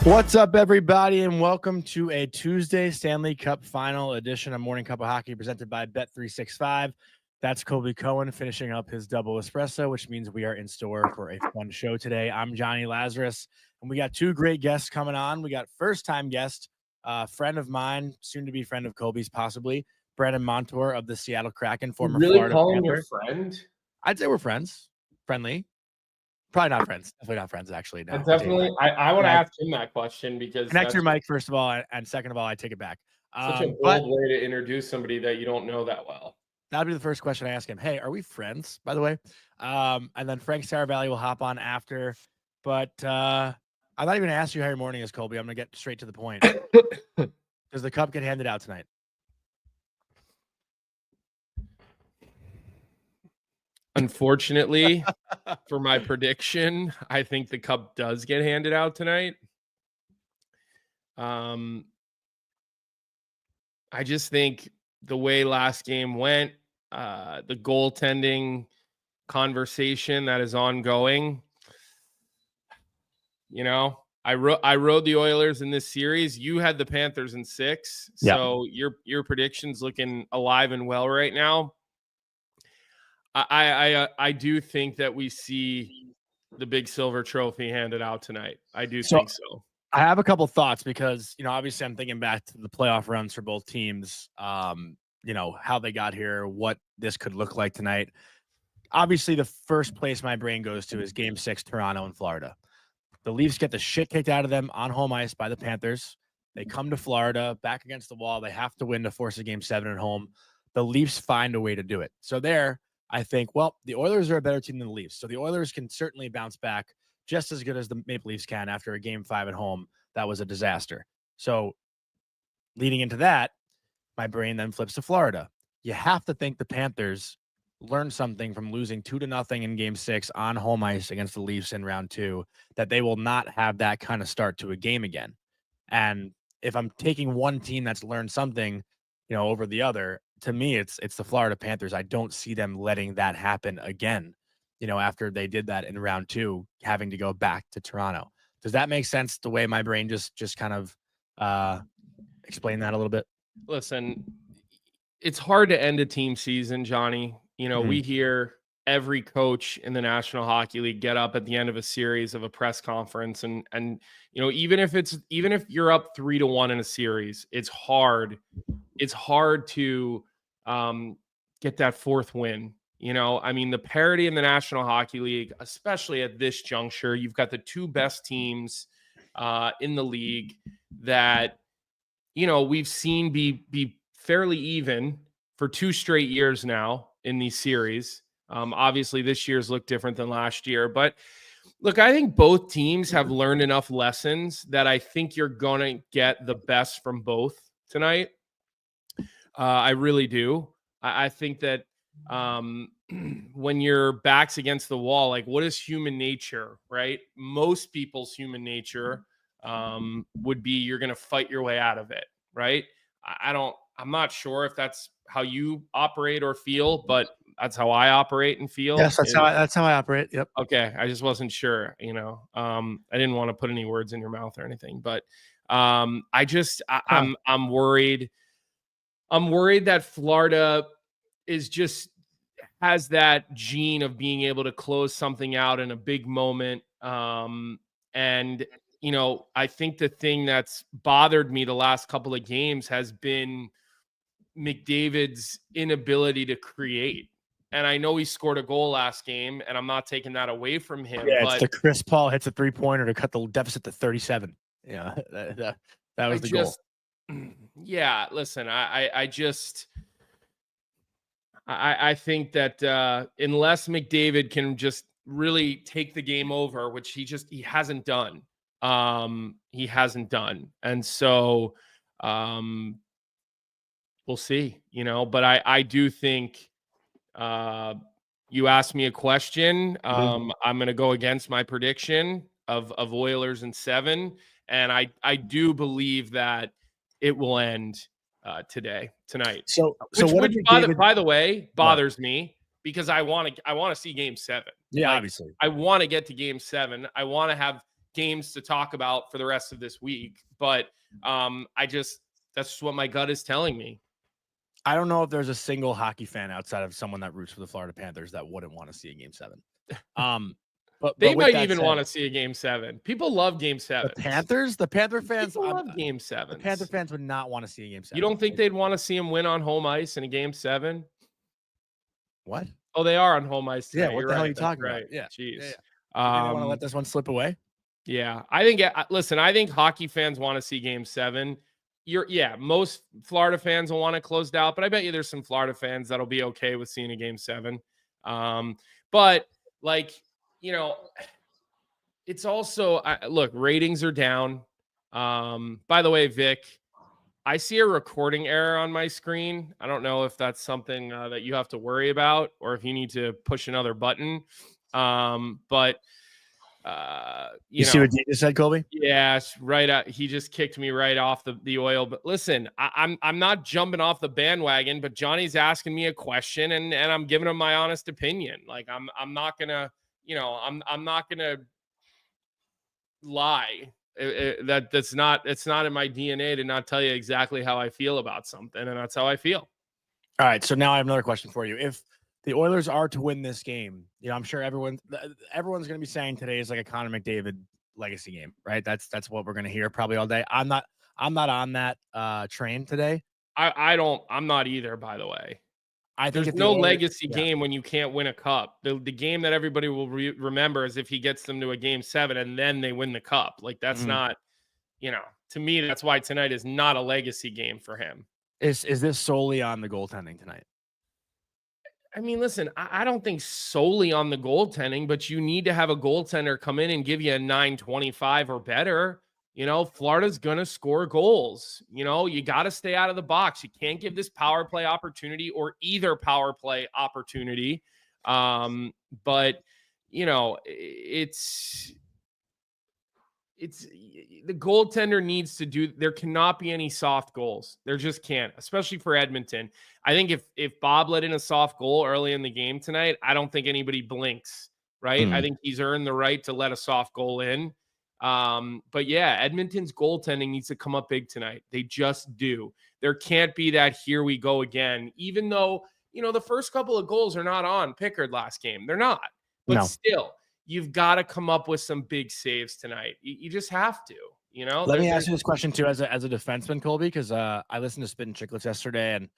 What's up, everybody, and welcome to a Tuesday Stanley Cup final edition of Morning Cup of Hockey presented by Bet365. That's Colby Cohen finishing up his double espresso, which means we are in store for a fun show today. I'm Johnny Lazarus, and we got two great guests coming on. We got first-time guest, friend of mine, soon-to-be friend of Colby's possibly, Brandon Montour of the Seattle Kraken, former Florida Panther. Your friend? I'd say we're friends. Friendly. Probably not friends. Definitely not friends, actually. No, Definitely. I want to ask him that question because connect your mic, first of all, and second of all, I take it back. Such a bold way to introduce somebody that you don't know that well. That'll be the first question I ask him. Hey, are we friends, by the way? And then Frank Seravalli will hop on after. But I'm not even going to ask you how your morning is, Colby. I'm going to get straight to the point. Does the cup get handed out tonight? Unfortunately, for my prediction, I think the cup does get handed out tonight. I just think the way last game went, the goaltending conversation that is ongoing. You know, I rode the Oilers in this series. You had the Panthers in 6, so your prediction's looking alive and well right now. I do think that we see the big silver trophy handed out tonight. I do think so. I have a couple thoughts because, obviously I'm thinking back to the playoff runs for both teams, how they got here, what this could look like tonight. Obviously, the first place my brain goes to is Game 6, Toronto and Florida. The Leafs get the shit kicked out of them on home ice by the Panthers. They come to Florida, back against the wall. They have to win to force a Game 7 at home. The Leafs find a way to do it. So there, I think, well, the Oilers are a better team than the Leafs. So the Oilers can certainly bounce back just as good as the Maple Leafs can after a Game 5 at home. That was a disaster. So leading into that, my brain then flips to Florida. You have to think the Panthers learned something from losing 2-0 in Game 6 on home ice against the Leafs in round 2, that they will not have that kind of start to a game again. And if I'm taking one team that's learned something, over the other, to me, it's the Florida Panthers. I don't see them letting that happen again, after they did that in round 2, having to go back to Toronto. Does that make sense, the way my brain just kind of explain that a little bit? Listen, it's hard to end a team season, Johnny. We hear every coach in the National Hockey League get up at the end of a series of a press conference and even if you're up 3-1 in a series, it's hard to get that fourth win. The parity in the National Hockey League, especially at this juncture, you've got the two best teams in the league that we've seen be fairly even for 2 straight years now in these series. Obviously, this year's looked different than last year, but look, I think both teams have learned enough lessons that I think you're going to get the best from both tonight. I really do. I think that when your back's against the wall, like, what is human nature, right? Most people's human nature would be you're going to fight your way out of it, right? I'm not sure if that's how you operate or feel, but that's how I operate and feel. Yes, that's how I operate. Yep. Okay. I just wasn't sure, I didn't want to put any words in your mouth or anything, but I'm worried. I'm worried that Florida has that gene of being able to close something out in a big moment. And I think the thing that's bothered me the last couple of games has been McDavid's inability to create. And I know he scored a goal last game, and I'm not taking that away from him. Yeah, but it's the Chris Paul hits a 3-pointer to cut the deficit to 37. Yeah, that was the goal. Yeah, listen, I think that unless McDavid can just really take the game over, which he hasn't done. And so we'll see, but I do think you asked me a question. I'm going to go against my prediction of Oilers in 7. And I do believe that it will end tonight. So which by the way, bothers me because I want to see Game 7. Yeah, obviously. I want to get to Game 7. I want to have games to talk about for the rest of this week. But that's just what my gut is telling me. I don't know if there's a single hockey fan outside of someone that roots for the Florida Panthers that wouldn't want to see a Game 7. But they might even want to see a Game 7. People love Game 7. The Panther fans love Game 7. The Panther fans would not want to see a Game 7. You don't think they'd want to see him win on home ice in a Game 7? What? Oh, they are on home ice today. Yeah, what the hell are you talking about? Yeah, jeez. Yeah. You want to let this one slip away? Yeah, I think. Listen, I think hockey fans want to see Game 7. Most Florida fans will want it closed out, but I bet you there's some Florida fans that'll be okay with seeing a Game 7. But it's also look, ratings are down. By the way, Vic, I see a recording error on my screen. I don't know if that's something that you have to worry about or if you need to push another button. But you see what you just said, Colby? Yeah, right. He just kicked me right off the oil. But listen, I'm not jumping off the bandwagon, but Johnny's asking me a question and I'm giving him my honest opinion. Like I'm not gonna, I'm not gonna lie. It's not in my DNA to not tell you exactly how I feel about something, and that's how I feel. All right, so now I have another question for you. If the Oilers are to win this game, I'm sure everyone's going to be saying today is like a Conor McDavid legacy game, right? That's what we're going to hear probably all day. I'm not on that train today. I'm not either, by the way. I think there's no legacy game when you can't win a cup. The game that everybody will remember is if he gets them to a Game 7 and then they win the cup. Like that's not, to me, that's why tonight is not a legacy game for him. Is this solely on the goaltending tonight? I mean, listen, I don't think solely on the goaltending, but you need to have a goaltender come in and give you a 925 or better. Florida's going to score goals. You got to stay out of the box. You can't give this power play opportunity or either power play opportunity. But, it's the goaltender needs to do. There cannot be any soft goals. There just can't, especially for Edmonton. I think if Bob let in a soft goal early in the game tonight, I don't think anybody blinks, right? I think he's earned the right to let a soft goal in. But yeah, Edmonton's goaltending needs to come up big tonight. They just do. There can't be that here we go again, even though, the first couple of goals are not on Pickard last game. They're not, but still, you've got to come up with some big saves tonight. You just have to, Let me ask you this question too, as a defenseman, Colby, because I listened to Spit and Chicklets yesterday, and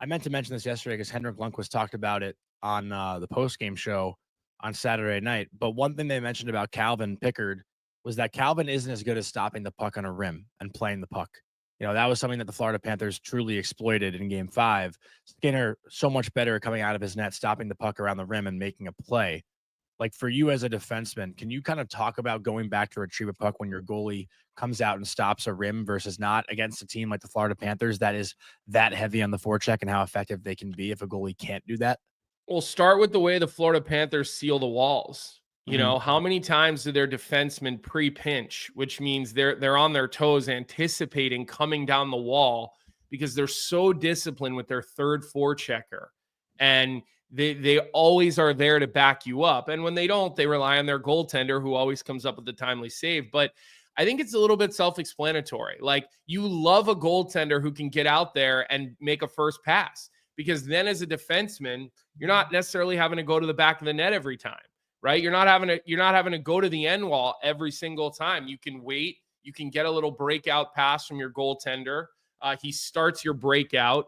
I meant to mention this yesterday because Henrik Lundqvist talked about it on the post-game show on Saturday night. But one thing they mentioned about Calvin Pickard was that Calvin isn't as good as stopping the puck on a rim and playing the puck. That was something that the Florida Panthers truly exploited in Game 5. Skinner, so much better at coming out of his net, stopping the puck around the rim and making a play. Like for you as a defenseman, can you kind of talk about going back to retrieve a puck when your goalie comes out and stops a rim versus not against a team like the Florida Panthers that is that heavy on the forecheck and how effective they can be if a goalie can't do that? Well, start with the way the Florida Panthers seal the walls. How many times do their defensemen pre-pinch, which means they're on their toes anticipating coming down the wall because they're so disciplined with their third forechecker. And they always are there to back you up. And when they don't, they rely on their goaltender who always comes up with the timely save. But I think it's a little bit self-explanatory. Like you love a goaltender who can get out there and make a first pass because then as a defenseman, you're not necessarily having to go to the back of the net every time, right? You're not having to go to the end wall every single time. You can wait. You can get a little breakout pass from your goaltender. He starts your breakout.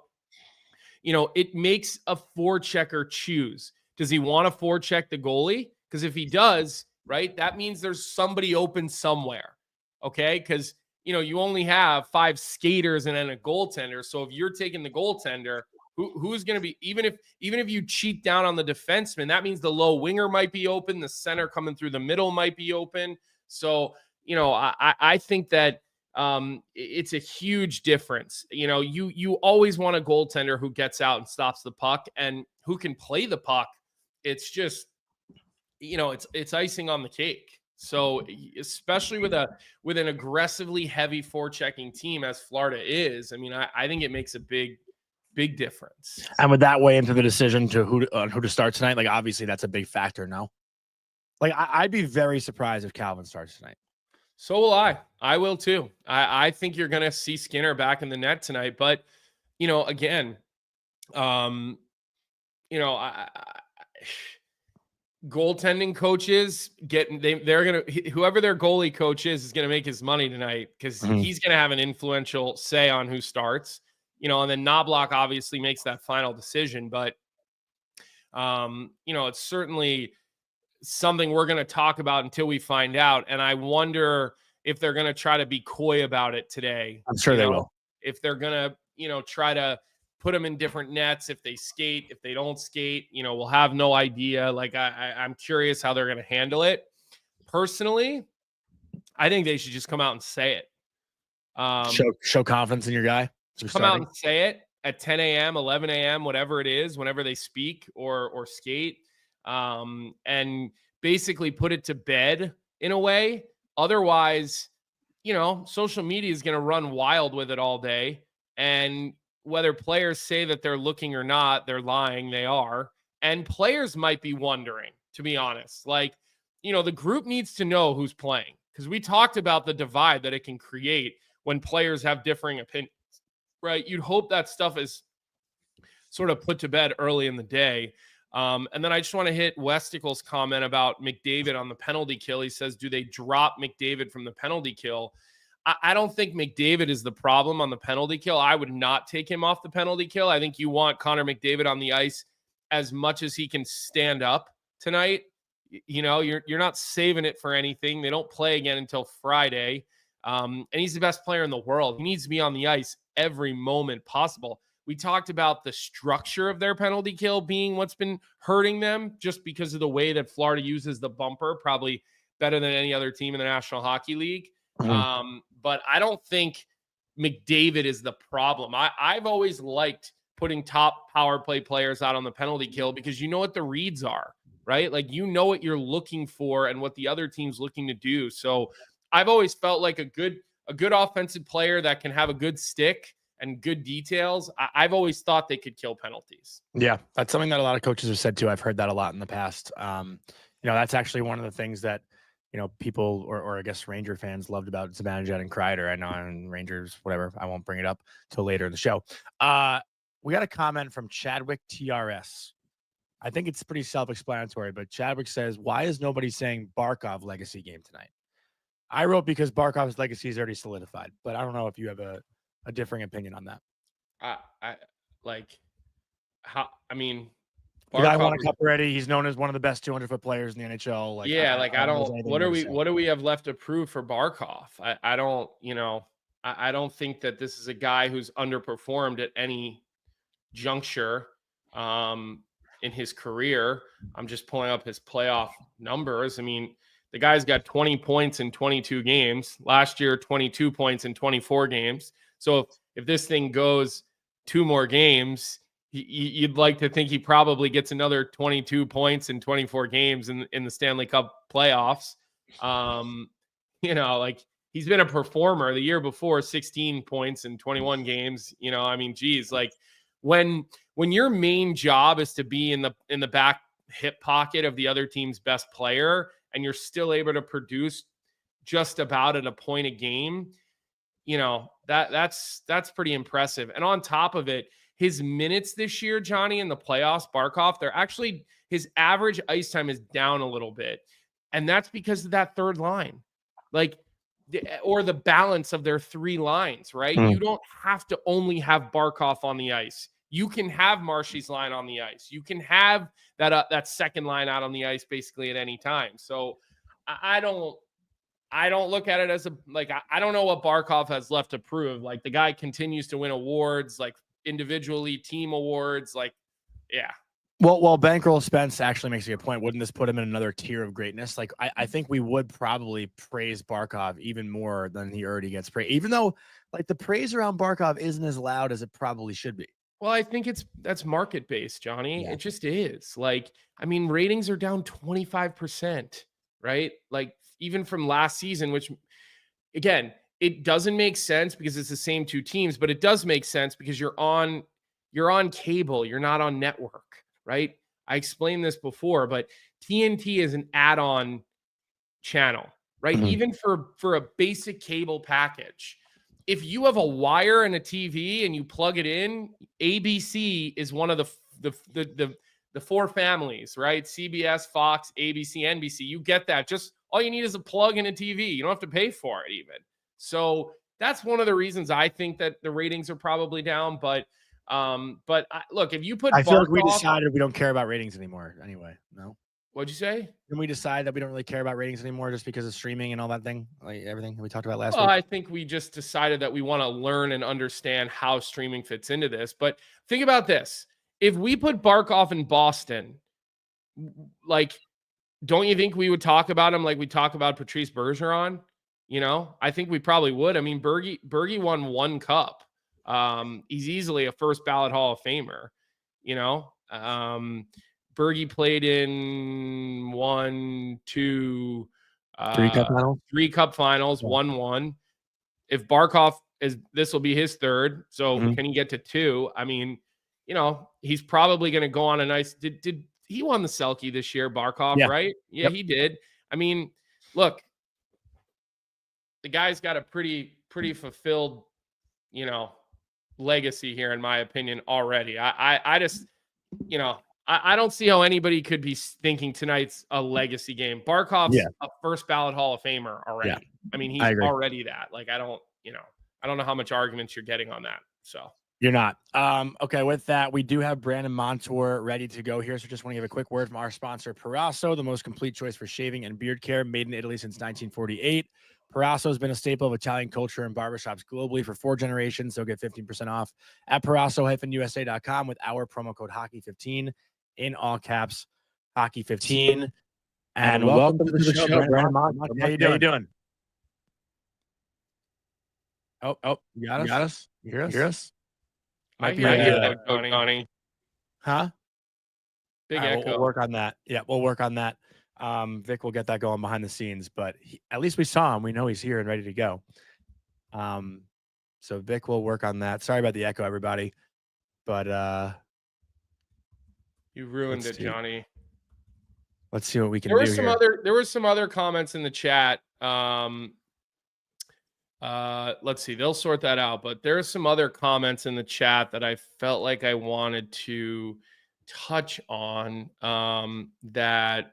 It makes a forechecker choose. Does he want to forecheck the goalie? Because if he does, right, that means there's somebody open somewhere. Okay. Because, you only have 5 skaters and then a goaltender. So if you're taking the goaltender, who's going to be, even if you cheat down on the defenseman, that means the low winger might be open. The center coming through the middle might be open. So, I think that it's a huge difference. You always want a goaltender who gets out and stops the puck and who can play the puck. It's just, it's icing on the cake. So especially with an aggressively heavy forechecking team as Florida is, I mean, I think it makes a big difference. And would that weigh into the decision to who to start tonight? Like, obviously that's a big factor. No, like I'd be very surprised if Calvin starts tonight. So will I. I will too. I think you're going to see Skinner back in the net tonight. But, again, goaltending coaches they're going to, whoever their goalie coach is going to make his money tonight because he's going to have an influential say on who starts, and then Knobloch obviously makes that final decision. But, it's certainly something we're going to talk about until we find out. And I wonder if they're going to try to be coy about it today. I'm sure they will. If they're going to, try to put them in different nets, if they skate, if they don't skate, we'll have no idea. Like I'm curious how they're going to handle it. Personally, I think they should just come out and say it. Show confidence in your guy. Come out and say it at 10 a.m., 11 a.m., whatever it is, whenever they speak or skate. And basically put it to bed in a way. Otherwise, social media is going to run wild with it all day. And whether players say that they're looking or not, they're lying. They are. And players might be wondering, to be honest. Like, the group needs to know who's playing because we talked about the divide that it can create when players have differing opinions, right? You'd hope that stuff is sort of put to bed early in the day. And then I just want to hit Westicle's comment about McDavid on the penalty kill. He says, do they drop McDavid from the penalty kill? I don't think McDavid is the problem on the penalty kill. I would not take him off the penalty kill. I think you want Conor McDavid on the ice as much as he can stand up tonight. You're not saving it for anything. They don't play again until Friday. And he's the best player in the world. He needs to be on the ice every moment possible. We talked about the structure of their penalty kill being what's been hurting them just because of the way that Florida uses the bumper, probably better than any other team in the National Hockey League. But I don't think McDavid is the problem. I've always liked putting top power play players out on the penalty kill because you know what the reads are, right? Like, what you're looking for and what the other team's looking to do. So I've always felt like a good offensive player that can have a good stick and good details. I've always thought they could kill penalties. Yeah, that's something that a lot of coaches have said too. I've heard that a lot in the past. That's actually one of the things that, people or I guess Ranger fans loved about Zibanejad and Kreider. I know, and Rangers, whatever. I won't bring it up till later in the show. We got a comment from Chadwick TRS. I think it's pretty self-explanatory, but Chadwick says, why is nobody saying Barkov legacy game tonight? I wrote because Barkov's legacy is already solidified, but I don't know if you have a differing opinion on that. The guy won a cup already. He's known as one of the best 200-foot players in the NHL. What do we have left to prove for Barkov? I don't think that this is a guy who's underperformed at any juncture in his career. I'm just pulling up his playoff numbers. I mean, the guy's got 20 points in 22 games. Last year, 22 points in 24 games. So if this thing goes 2 more games, you'd like to think he probably gets another 22 points in 24 games in the Stanley Cup playoffs. He's been a performer. The year before, 16 points in 21 games. When your main job is to be in the back hip pocket of the other team's best player and you're still able to produce just about at a point a game, that's pretty impressive. And on top of it, his minutes this year, Johnny, in the playoffs, Barkov, his average ice time is down a little bit. And that's because of that third line, or the balance of their 3 lines, right? You don't have to only have Barkov on the ice. You can have Marshy's line on the ice. You can have that second line out on the ice basically at any time. So I don't look at it as I don't know what Barkov has left to prove. The guy continues to win awards, individually, team awards, yeah. Well, Bankroll Spence actually makes a good point. Wouldn't this put him in another tier of greatness? I think we would probably praise Barkov even more than he already gets praised, even though the praise around Barkov isn't as loud as it probably should be. Well, I think that's market based, Johnny. Yeah. It just is. Ratings are down 25%, right? Even from last season, which again, it doesn't make sense because it's the same 2 teams, but it does make sense because you're on cable, you're not on network, right? I explained this before, but TNT is an add-on channel. right? Even for a basic cable package. If you have a wire and a TV and you plug it in, ABC is one of the four families, right? CBS, Fox, ABC, NBC. You get that. Just all you need is a plug and a TV. You don't have to pay for it even. So that's one of the reasons I think that the ratings are probably down. But look, if you put I feel like we decided we don't care about ratings anymore anyway. No. What'd you say? Can we decide that we don't really care about ratings anymore just because of streaming and all that thing, like everything we talked about last week? I think we just decided that we want to learn and understand how streaming fits into this. But think about this. If we put Barkov in Boston, like, don't you think we would talk about him like we talk about Patrice Bergeron? You know, I think we probably would. I mean, Bergie won 1 cup. He's easily a first ballot Hall of Famer, you know. Bergie played in 3 cup finals, won 1. If Barkov this will be his 3rd. So can he get to 2? I mean, you know, he's probably going to go on a nice, did he won the Selke this year, Barkov, right? Yeah, he did. I mean, look, the guy's got a pretty fulfilled, you know, legacy here, in my opinion, already. I just, you know, I don't see how anybody could be thinking tonight's a legacy game. Barkov's a first ballot Hall of Famer already. Yeah. I mean, he's already that. Like, I don't know how much arguments you're getting on that. So you're not. Okay, with that, we do have Brandon Montour ready to go here. So just want to give a quick word from our sponsor, Proraso, the most complete choice for shaving and beard care, made in Italy since 1948. Proraso has been a staple of Italian culture and barbershops globally for 4 generations. So get 15% off at Proraso-USA.com with our promo code Hockey15 in all caps, Hockey15. And welcome to the show, Brandon Montour. How you doing? Oh, you got us? You hear us? I hear you, Johnny. Huh? Big echo. We'll work on that. Yeah, we'll work on that. Vic will get that going behind the scenes, but at least we saw him. We know he's here and ready to go. So Vic will work on that. Sorry about the echo, everybody. But you ruined it, Johnny. Let's see what we can do here. There were some other comments in the chat. Let's see. They'll sort that out. But there are some other comments in the chat that I felt like I wanted to touch on that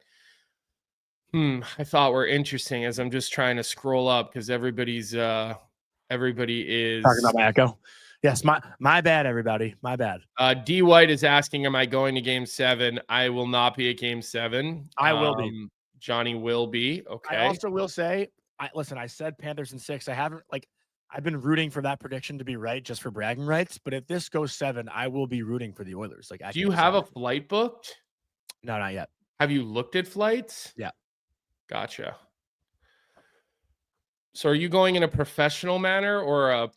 I thought were interesting as I'm just trying to scroll up because everybody is talking about my echo. Yes, my bad, everybody. My bad. D White is asking, am I going to game 7? I will not be at game 7. I will be. Johnny will be. Okay. I also will say, I said Panthers in 6. I've been rooting for that prediction to be right just for bragging rights. But if this goes 7, I will be rooting for the Oilers. Like, do you have a flight booked? No, not yet. Have you looked at flights? Yeah. Gotcha. So are you going in a professional manner or a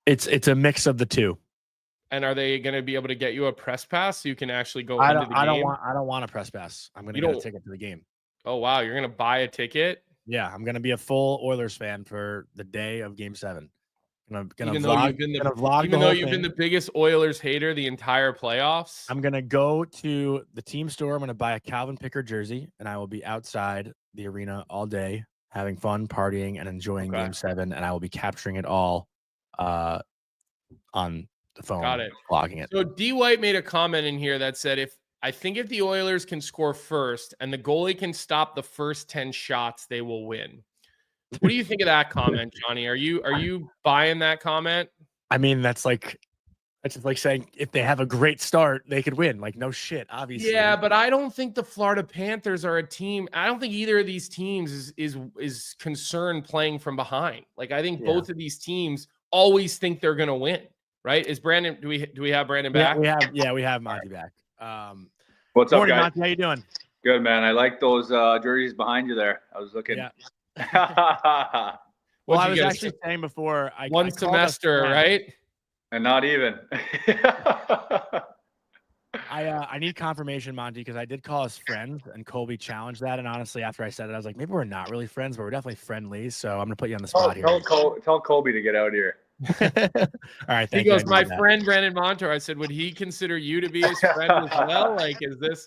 It's a mix of the two. And are they going to be able to get you a press pass so you can actually go into the game? I don't want a press pass. I'm going to get a ticket to the game. Oh wow, you're going to buy a ticket? Yeah, I'm going to be a full Oilers fan for the day of game 7. Even though you've been the biggest Oilers hater the entire playoffs. I'm going to go to the team store. I'm going to buy a Calvin Pickard jersey, and I will be outside the arena all day, having fun, partying, and enjoying game 7. And I will be capturing it all on the phone. Got it. Logging it. So D White made a comment in here that said, if the Oilers can score first and the goalie can stop the first 10 shots, they will win. What do you think of that comment, Johnny? Are you buying that comment? I mean, that's just like saying if they have a great start, they could win. Like, no shit, obviously. Yeah, but I don't think the Florida Panthers are a team. I don't think either of these teams is concerned playing from behind. Like, I think both of these teams always think they're going to win. Right? Is Brandon? Do we have Brandon back? We have Monty back. What's up, morning, guys? Monty, how you doing? Good, man. I like those jerseys behind you there. I was looking. Yeah. Well, I was actually saying before, one semester, right? And not even. I need confirmation, Monty, because I did call us friends, and Colby challenged that. And honestly, after I said it, I was like, maybe we're not really friends, but we're definitely friendly. So I'm gonna put you on the spot here. Tell Colby to get out here. All right. He goes, my friend Brandon Montour. I said, would he consider you to be his friend as well? Like, is this?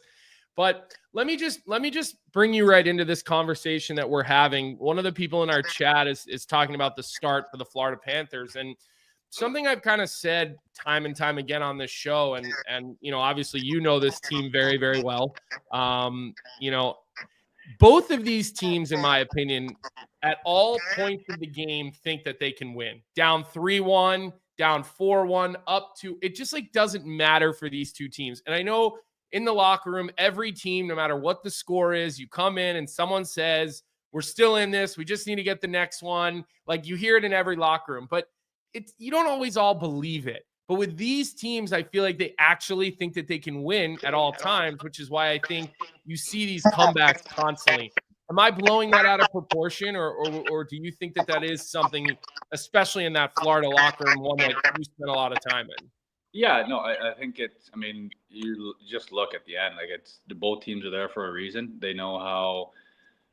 But let me just bring you right into this conversation that we're having. One of the people in our chat is talking about the start for the Florida Panthers, and something I've kind of said time and time again on this show, and obviously this team very, very well. Both of these teams, in my opinion, at all points of the game, think that they can win. Down 3-1, down 4-1, up to it. Just doesn't matter for these two teams. And I know in the locker room, every team, no matter what the score is, you come in and someone says, we're still in this. We just need to get the next one. You hear it in every locker room, but you don't always all believe it. But with these teams, I feel like they actually think that they can win at all times, which is why I think you see these comebacks constantly. Am I blowing that out of proportion, or do you think that is something, especially in that Florida locker room, one that you spent a lot of time in? Yeah, no, I think you just look at the end. Both teams are there for a reason. They know how,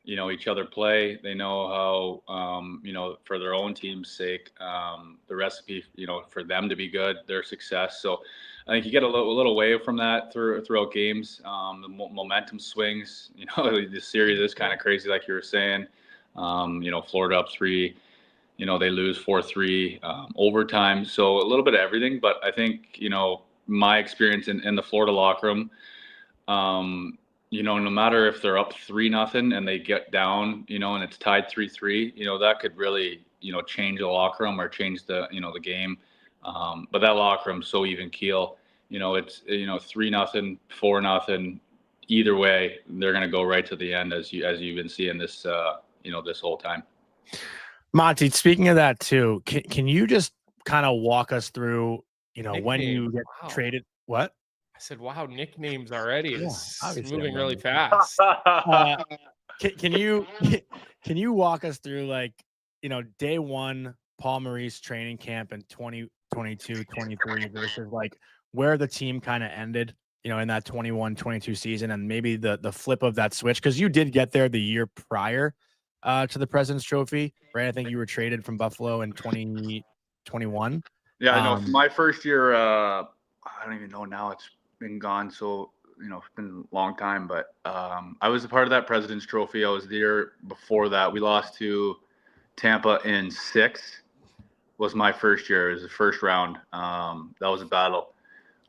each other play. They know how, for their own team's sake, the recipe, for them to be good, their success. So I think you get a little away from that throughout games. The momentum swings, the series is kind of crazy, like you were saying. Florida up 3. They lose 4-3 overtime. So a little bit of everything. But I think, my experience in the Florida locker room, no matter if they're up 3-0 and they get down, and it's tied 3-3, that could really, change the locker room or change the, the game. But that locker room's so even keel. It's 3-0, 4-0. Either way, they're going to go right to the end, as you've been seeing this, this whole time. Monty, speaking of that too, can you just kind of walk us through, Nickname. when you get traded? What? I said, wow, nicknames already. Yeah, it's moving really fast. Can you walk us through day one, Paul Maurice training camp in 2022, 23 versus where the team kind of ended, in that 21-22 season, and maybe the flip of that switch, because you did get there the year prior to the President's Trophy, right? I think you were traded from Buffalo in 2021. Yeah, I know. My first year, I don't even know now. It's been gone, so it's been a long time. But I was a part of that President's Trophy. I was there before that. We lost to Tampa in 6. Was my first year. It was the first round. That was a battle.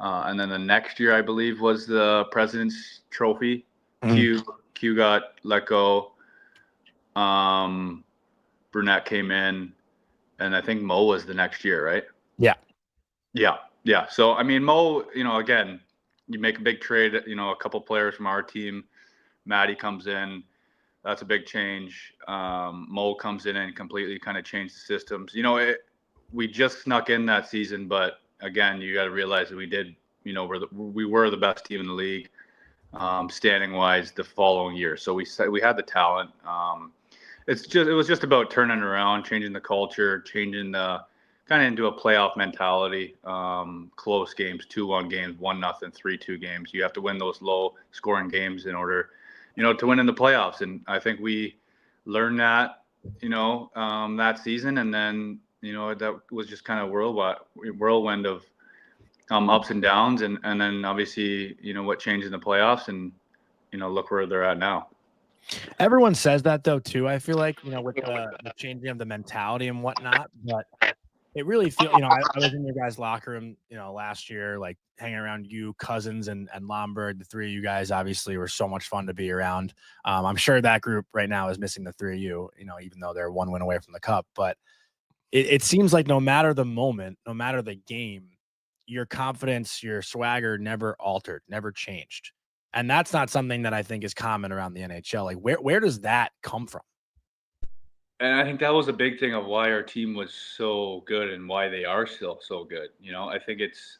And then the next year, I believe, was the President's Trophy. Mm-hmm. Q got let go. Brunette came in, and I think Mo was the next year, right? Yeah. So I mean, Mo, again, you make a big trade. A couple players from our team. Maddie comes in. That's a big change. Mo comes in and completely kind of changed the systems. We just snuck in that season, but again, you got to realize that we did. We were the best team in the league, standing wise, the following year. So we had the talent. It was just about turning around, changing the culture, changing the kind of into a playoff mentality. Close games, 2-1 games, 1-0, 3-2 games. You have to win those low scoring games in order, to win in the playoffs. And I think we learned that, that season. And then, that was just kind of whirlwind of ups and downs. And then obviously, what changed in the playoffs, and, look where they're at now. Everyone says that though too. I feel like with the changing of the mentality and whatnot, but it really feels. I was in your guys' locker room, last year, hanging around you, Cousins and Lombard. The three of you guys obviously were so much fun to be around. I'm sure that group right now is missing the three of you. Even though they're one win away from the cup, but it seems like no matter the moment, no matter the game, your confidence, your swagger never altered, never changed. And that's not something that I think is common around the NHL. Where does that come from? And I think that was a big thing of why our team was so good and why they are still so good. I think it's,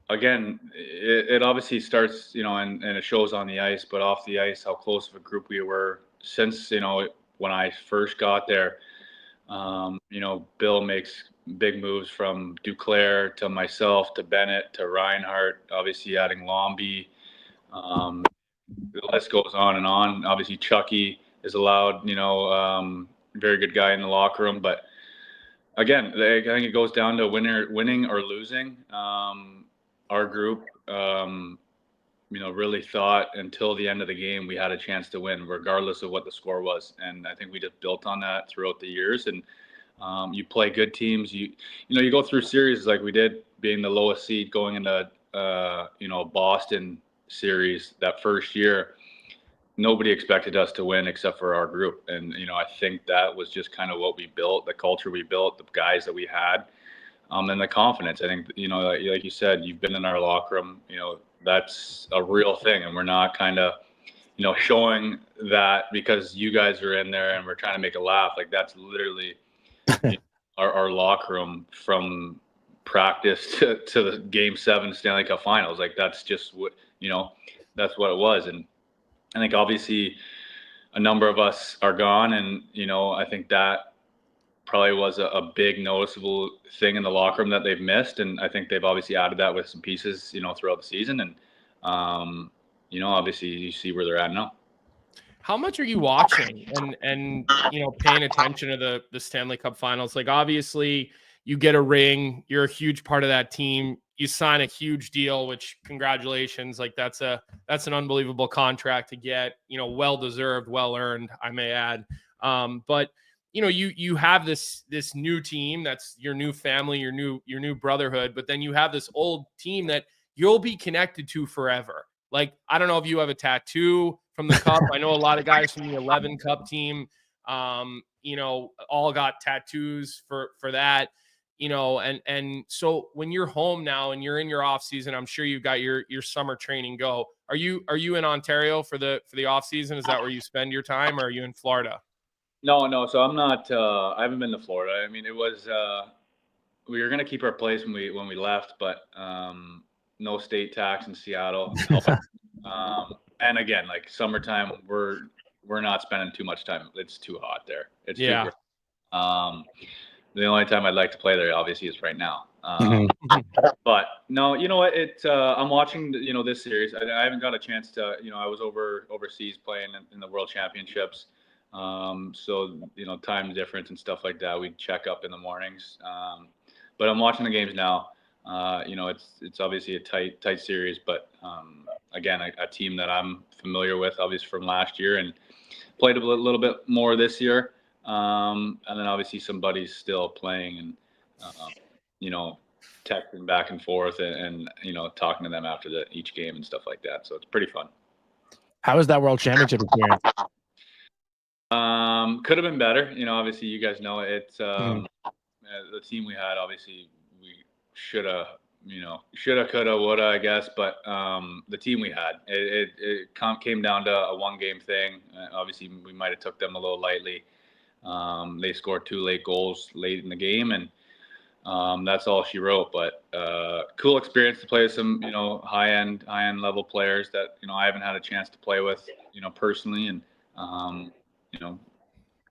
again, it obviously starts, and it shows on the ice, but off the ice, how close of a group we were since, when I first got there. Bill makes big moves from Duclair to myself to Bennett to Reinhart, obviously adding Lomby. The list goes on and on. Obviously, Chucky is allowed, very good guy in the locker room. But again, I think it goes down to winning or losing. Our group, really thought until the end of the game we had a chance to win, regardless of what the score was. And I think we just built on that throughout the years. And you play good teams. You go through series like we did, being the lowest seed going into Boston series that first year. Nobody expected us to win except for our group. And, I think that was just kind of what we built, the culture we built, the guys that we had, and the confidence. I think, like you said, you've been in our locker room, that's a real thing. And we're not kind of, showing that because you guys are in there and we're trying to make a laugh. Like, that's literally our locker room from practice to the Game 7 Stanley Cup Finals. Like, that's just what, that's what it was. And I think obviously a number of us are gone, and I think that probably was a big noticeable thing in the locker room that they've missed, and I think they've obviously added that with some pieces throughout the season, and obviously you see where they're at now. How much are you watching and paying attention to the Stanley Cup Finals? Like, obviously you get a ring, you're a huge part of that team. You sign a huge deal, which congratulations. Like, that's an unbelievable contract to get, well-deserved, well-earned, I may add. But you have this new team, that's your new family, your new brotherhood, but then you have this old team that you'll be connected to forever. Like, I don't know if you have a tattoo from the Cup. I know a lot of guys from the 11 Cup team, all got tattoos for that. And so when you're home now and you're in your off season, I'm sure you've got your summer training go. Are you in Ontario for the off season? Is that where you spend your time, or are you in Florida? No. So I'm not, I haven't been to Florida. I mean, it was, we were going to keep our place when we left, but, no state tax in Seattle. And again, like, summertime, we're not spending too much time. It's too hot there. It's too the only time I'd like to play there, obviously, is right now. But no, you know what? I'm watching, this series. I haven't got a chance to, I was overseas playing in the World Championships. So, time difference and stuff like that. We check up in the mornings. But I'm watching the games now. It's obviously a tight series, but again, a team that I'm familiar with, obviously from last year, and played a little bit more this year. And then obviously some buddies still playing, and texting back and forth, and talking to them after each game and stuff like that. So it's pretty fun. How was that World Championship experience? Could have been better. Obviously you guys know it. The team we had, obviously we shoulda, coulda, woulda, I guess. But the team we had, it came down to a one-game thing. Obviously we might have took them a little lightly. They scored 2 late goals late in the game, and that's all she wrote. But cool experience to play with some, high-end level players that, I haven't had a chance to play with, personally. And,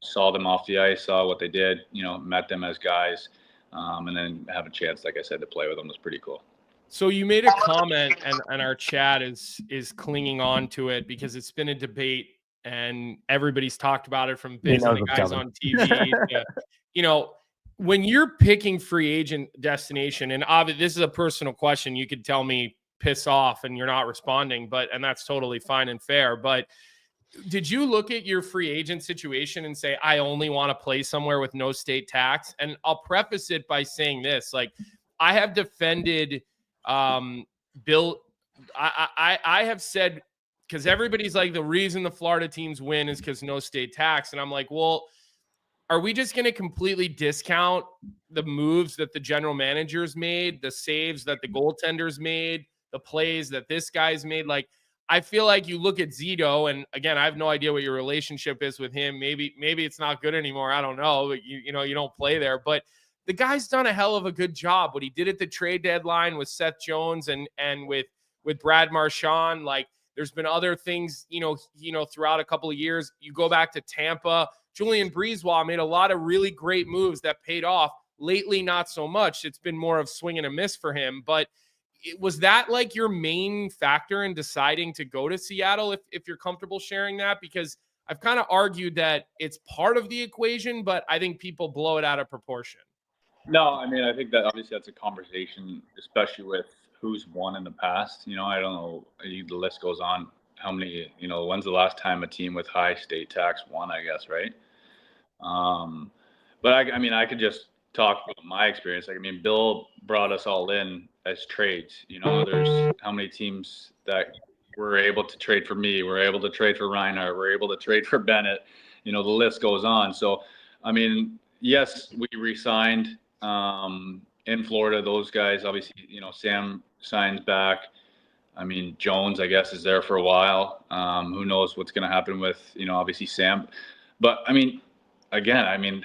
saw them off the ice, saw what they did, met them as guys, and then have a chance, like I said, to play with them was pretty cool. So you made a comment, and our chat is clinging on to it because it's been a debate, and everybody's talked about it, from Biz and the guys on TV to, when you're picking free agent destination, and obviously this is a personal question, you could tell me piss off and you're not responding, and that's totally fine and fair. But did you look at your free agent situation and say, I only want to play somewhere with no state tax? And I'll preface it by saying this, like, I have defended Bill. I have said, because everybody's like, the reason the Florida teams win is because no state tax. And I'm like, well, are we just going to completely discount the moves that the general managers made, the saves that the goaltenders made, the plays that this guy's made? Like, I feel like you look at Zito, and again, I have no idea what your relationship is with him. Maybe it's not good anymore. I don't know. But you don't play there, but the guy's done a hell of a good job. What he did at the trade deadline with Seth Jones and with Brad Marchand, like, there's been other things, throughout a couple of years. You go back to Tampa, Julian Breezewall made a lot of really great moves that paid off. Lately, not so much. It's been more of swing and a miss for him. But was that like your main factor in deciding to go to Seattle, if you're comfortable sharing that? Because I've kind of argued that it's part of the equation, but I think people blow it out of proportion. No, I mean, I think that obviously that's a conversation, especially with who's won in the past. I don't know. The list goes on. How many, when's the last time a team with high state tax won, I guess, right? But I could just talk about my experience. Bill brought us all in as trades. There's how many teams that were able to trade for me, we're able to trade for Reinhart, we're able to trade for Bennett. The list goes on. So, yes, we re-signed in Florida. Those guys, obviously, Sam signs back. Jones, I guess, is there for a while. Who knows what's going to happen with, obviously Sam. But, again,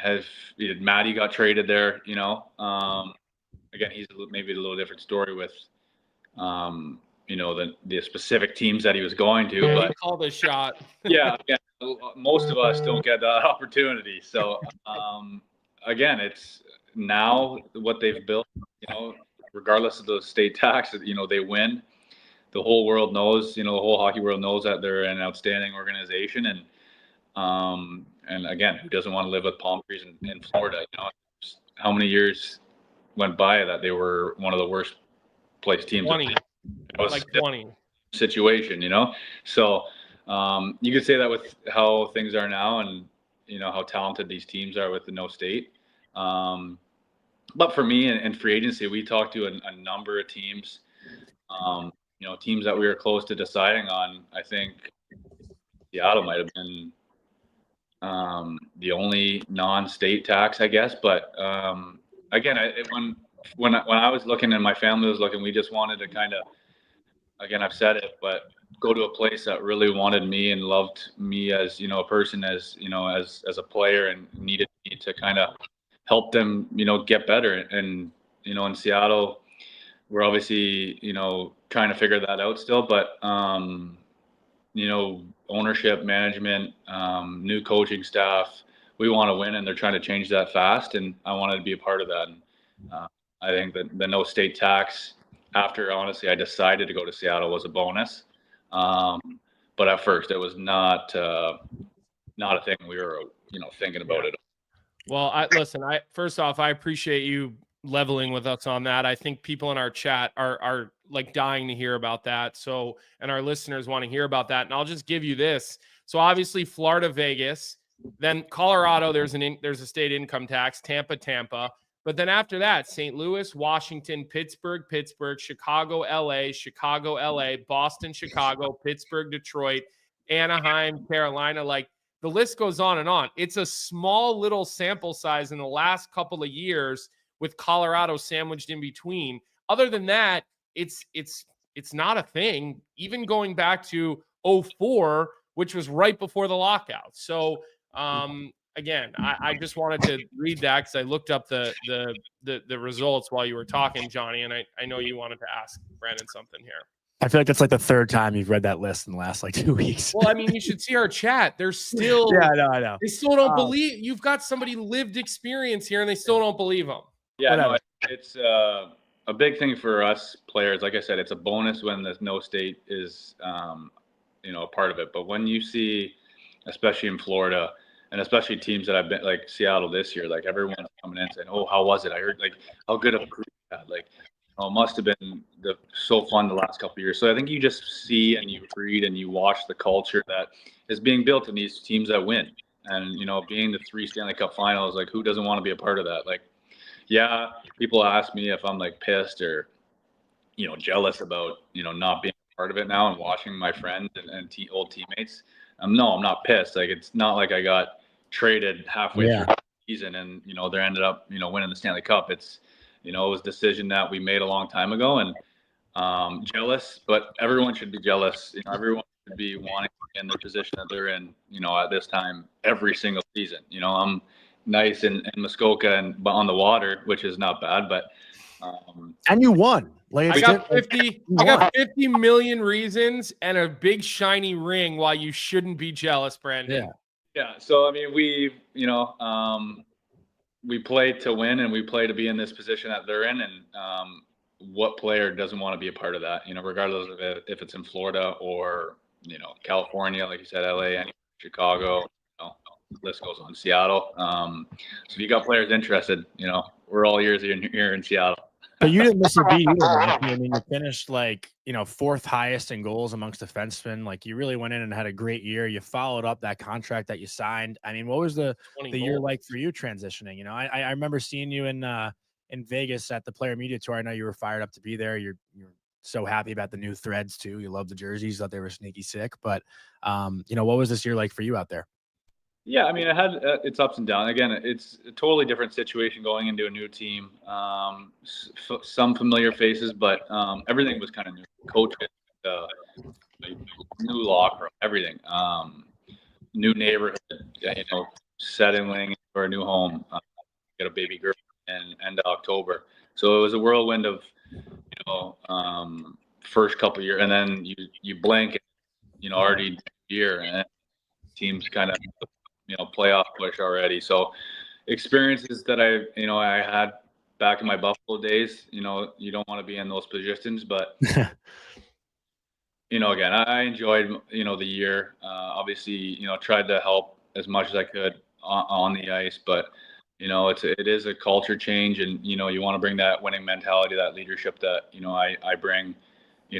did Matty got traded there, again, he's maybe a little different story with, the specific teams that he was going to. Yeah, but he called a shot. yeah, most of us don't get that opportunity. So, again, it's now what they've built, regardless of the state tax, they win. The whole world knows, the whole hockey world knows that they're an outstanding organization. And again, who doesn't want to live with palm trees in Florida? How many years went by that they were one of the worst placed teams? 20. Like 20. Situation, So you could say that with how things are now and, how talented these teams are with the no state. But for me in free agency, we talked to a number of teams, teams that we were close to deciding on. I think Seattle might have been the only non-state tax, I guess. But again, when I was looking and my family was looking, we just wanted to kind of, again, I've said it, but go to a place that really wanted me and loved me as, a person, as, as a player, and needed me to kind of help them, get better. And, in Seattle, we're obviously, trying to figure that out still, but, ownership, management, new coaching staff, we want to win, and they're trying to change that fast. And I wanted to be a part of that. And I think that the no state tax, after, honestly, I decided to go to Seattle, was a bonus. But at first it was not a thing we were, thinking about it. Well, first off, I appreciate you leveling with us on that. I think people in our chat are like dying to hear about that. So, and our listeners want to hear about that. And I'll just give you this. So obviously Florida, Vegas, then Colorado, there's a state income tax, Tampa. But then after that, St. Louis, Washington, Pittsburgh, Chicago, LA, Boston, Chicago, Pittsburgh, Detroit, Anaheim, Carolina. Like, the list goes on and on. It's a small little sample size in the last couple of years with Colorado sandwiched in between. Other than that, it's not a thing, even going back to 2004, which was right before the lockout. So, again, I just wanted to read that because I looked up the results while you were talking, Jonny, and I know you wanted to ask Brandon something here. I feel like that's like the third time you've read that list in the last 2 weeks. Well, you should see our chat. They're still I know. They still don't believe you've got somebody lived experience here, and they still don't believe them. Yeah, no, it's a big thing for us players. Like I said, it's a bonus when the no state is a part of it. But when you see, especially in Florida, and especially teams that I've been, like Seattle this year, like everyone's coming in saying, "Oh, how was it? I heard how good of a group you had." It must have been so fun the last couple of years. So I think you just see and you read and you watch the culture that is being built in these teams that win. And being the 3 Stanley Cup finals, who doesn't want to be a part of that? Yeah, people ask me if I'm pissed or jealous about not being a part of it now and watching my friends and old teammates. No, I'm not pissed. It's not like I got traded halfway through the season and they ended up winning the Stanley Cup. It's it was a decision that we made a long time ago, and jealous, but everyone should be jealous. Everyone should be wanting to be in the position that they're in at this time every single season. I'm nice in Muskoka and on the water, which is not bad, but and you won. I got 50 million reasons and a big shiny ring why you shouldn't be jealous, Brandon. Yeah. So we play to win, and we play to be in this position that they're in, and what player doesn't want to be a part of that? Regardless of if it's in Florida or California, like you said, LA, Chicago. The list goes on, Seattle. So if you got players interested, we're all ears here in Seattle. But you didn't miss a beat either, Matthew. I mean, you finished like, fourth highest in goals amongst defensemen. Like, you really went in and had a great year. You followed up that contract that you signed. I mean, what was the year like for you transitioning? I remember seeing you in Vegas at the Player Media Tour. I know you were fired up to be there. You're so happy about the new threads too. You love the jerseys. Thought they were sneaky sick. But what was this year like for you out there? Yeah, I mean, it had its ups and downs. Again, it's a totally different situation going into a new team. Some familiar faces, but everything was kind of new. Coaches, new locker room, everything. New neighborhood, settling for a new home. Got a baby girl in end of October, so it was a whirlwind of first couple of years, and then you blink, already year, and teams kind of playoff push already. So experiences that I had back in my Buffalo days, you don't want to be in those positions, but again, I enjoyed, the year, obviously, tried to help as much as I could on the ice, but it is a culture change, and, you want to bring that winning mentality, that leadership that, I bring,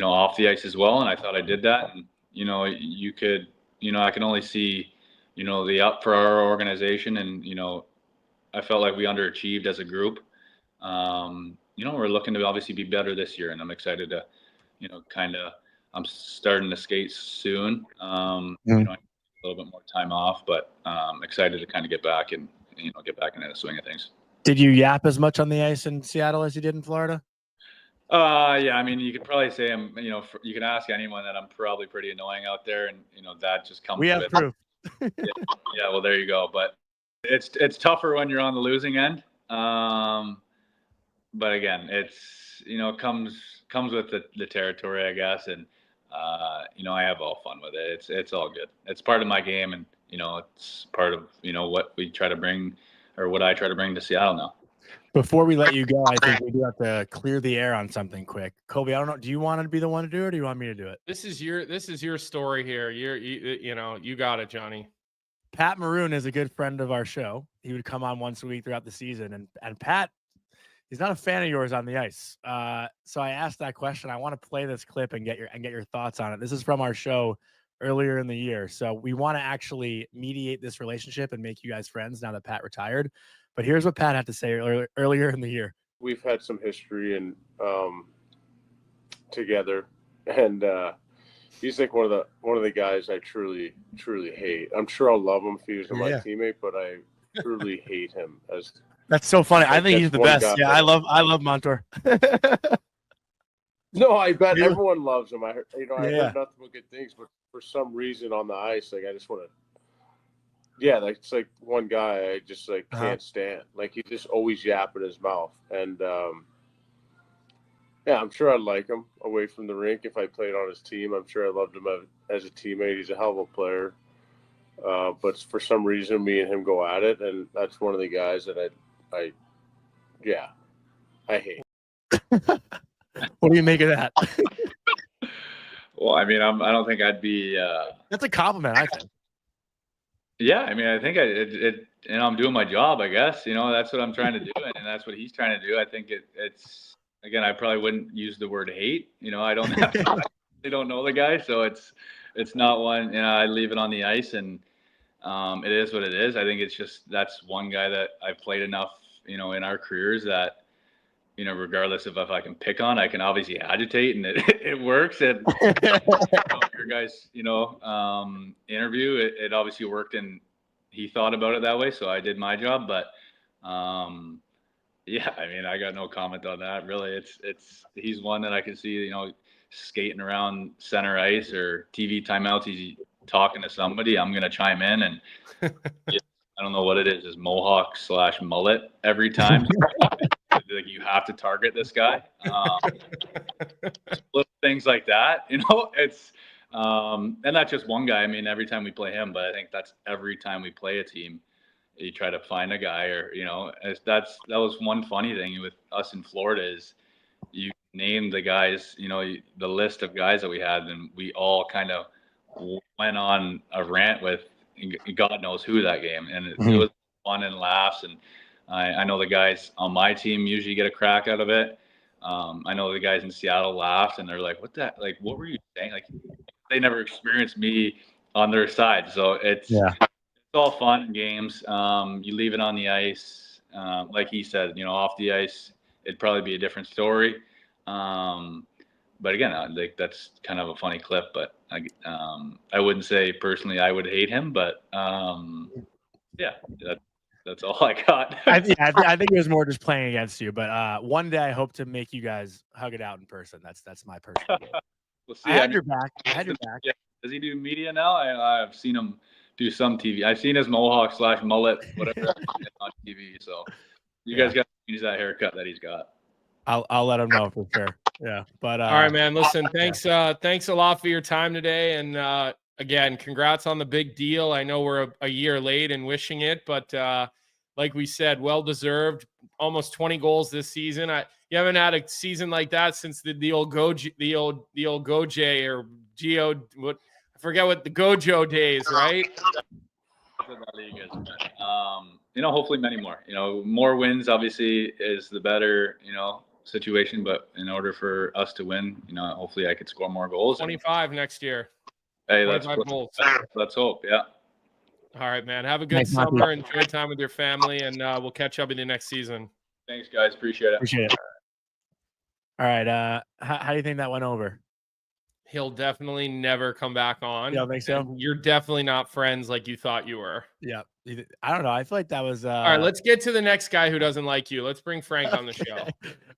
off the ice as well. And I thought I did that. And, you could, I can only see, the up for our organization. And, I felt like we underachieved as a group. We're looking to obviously be better this year, and I'm excited to, I'm starting to skate soon. A little bit more time off, but I'm excited to kind of get back and, get back into the swing of things. Did you yap as much on the ice in Seattle as you did in Florida? Yeah, I mean, you could probably say you can ask anyone that I'm probably pretty annoying out there, and that just comes. We have proof. Yeah, well, there you go. But it's tougher when you're on the losing end. But again, it's comes with the territory, I guess, and I have all fun with it. It's all good. It's part of my game, and it's part of what we try to bring, or what I try to bring to Seattle now. Before we let you go, I think we do have to clear the air on something quick. Colby, I don't know. Do you want to be the one to do it, or do you want me to do it? This is your story here. You got it, Johnny. Pat Maroon is a good friend of our show. He would come on once a week throughout the season, and Pat, he's not a fan of yours on the ice. So I asked that question. I want to play this clip and get your thoughts on it. This is from our show earlier in the year. So we want to actually mediate this relationship and make you guys friends now that Pat retired. But here's what Pat had to say earlier in the year. We've had some history and together, and he's like one of the guys I truly hate. I'm sure I'll love him if he was my teammate, but I truly hate him. That's so funny. I think he's the best. Yeah, I love Montour. No, I bet everyone loves him. I heard nothing but good things, but for some reason on the ice, like I just want to. Yeah, like it's like one guy I just can't stand. Like he's just always yapping his mouth, and I'm sure I'd like him away from the rink if I played on his team. I'm sure I loved him as a teammate. He's a hell of a player, but for some reason, me and him go at it, and that's one of the guys that I hate. What do you make of that? Well, I mean, I don't think I'd be. That's a compliment, I think. Yeah, I mean, I think I'm doing my job, I guess. That's what I'm trying to do, and that's what he's trying to do. I think it's again, I probably wouldn't use the word hate. I don't don't know the guy, so it's not one. I leave it on the ice, and it is what it is. I think it's just that's one guy that I've played enough, in our careers that. Regardless of if I can pick on, I can obviously agitate, and it works. And your guys, interview, it obviously worked, and he thought about it that way. So I did my job, but I mean, I got no comment on that. Really, he's one that I can see, skating around center ice or TV timeouts. He's talking to somebody. I'm gonna chime in, and I don't know what it is. Is mohawk / mullet every time. Like you have to target this guy. Little things like that, it's and that's just one guy. I mean, every time we play him, but I think that's every time we play a team, you try to find a guy, or that was one funny thing with us in Florida is you name the guys, the list of guys that we had, and we all kind of went on a rant with God knows who that game, and it was fun and laughs, and I know the guys on my team usually get a crack out of it. I know the guys in Seattle laughed and they're like, what were you saying? Like, they never experienced me on their side. So it's all fun and games. You leave it on the ice. Like he said, off the ice, it'd probably be a different story. But again, that's kind of a funny clip, but I wouldn't say personally I would hate him, but that's all I got. I think it was more just playing against you, but one day I hope to make you guys hug it out in person. That's my personal goal. We'll see. I had your back. Yeah. Does he do media now? I've seen him do some TV. I've seen his mohawk / mullet, whatever, on TV. So you guys got to use that haircut that he's got. I'll let him know for sure. Yeah. But all right, man. Listen, thanks a lot for your time today. And again, congrats on the big deal. I know we're a year late in wishing it, but like we said, well deserved. Almost 20 goals this season. You haven't had a season like that since the old Gojo or Geo. What I forget what the Gojo days, right? Hopefully many more. More wins obviously is the better, situation. But in order for us to win, hopefully I could score more goals. 25 next year. Hey, let's hope. Yeah. All right, man. Have a good summer. Enjoy time with your family, and we'll catch up in the next season. Thanks, guys. Appreciate it. All right. How do you think that went over? He'll definitely never come back on. You don't think so? You're definitely not friends like you thought you were. Yeah. I don't know. I feel like that was. All right, let's get to the next guy who doesn't like you. Let's bring Frank on the show.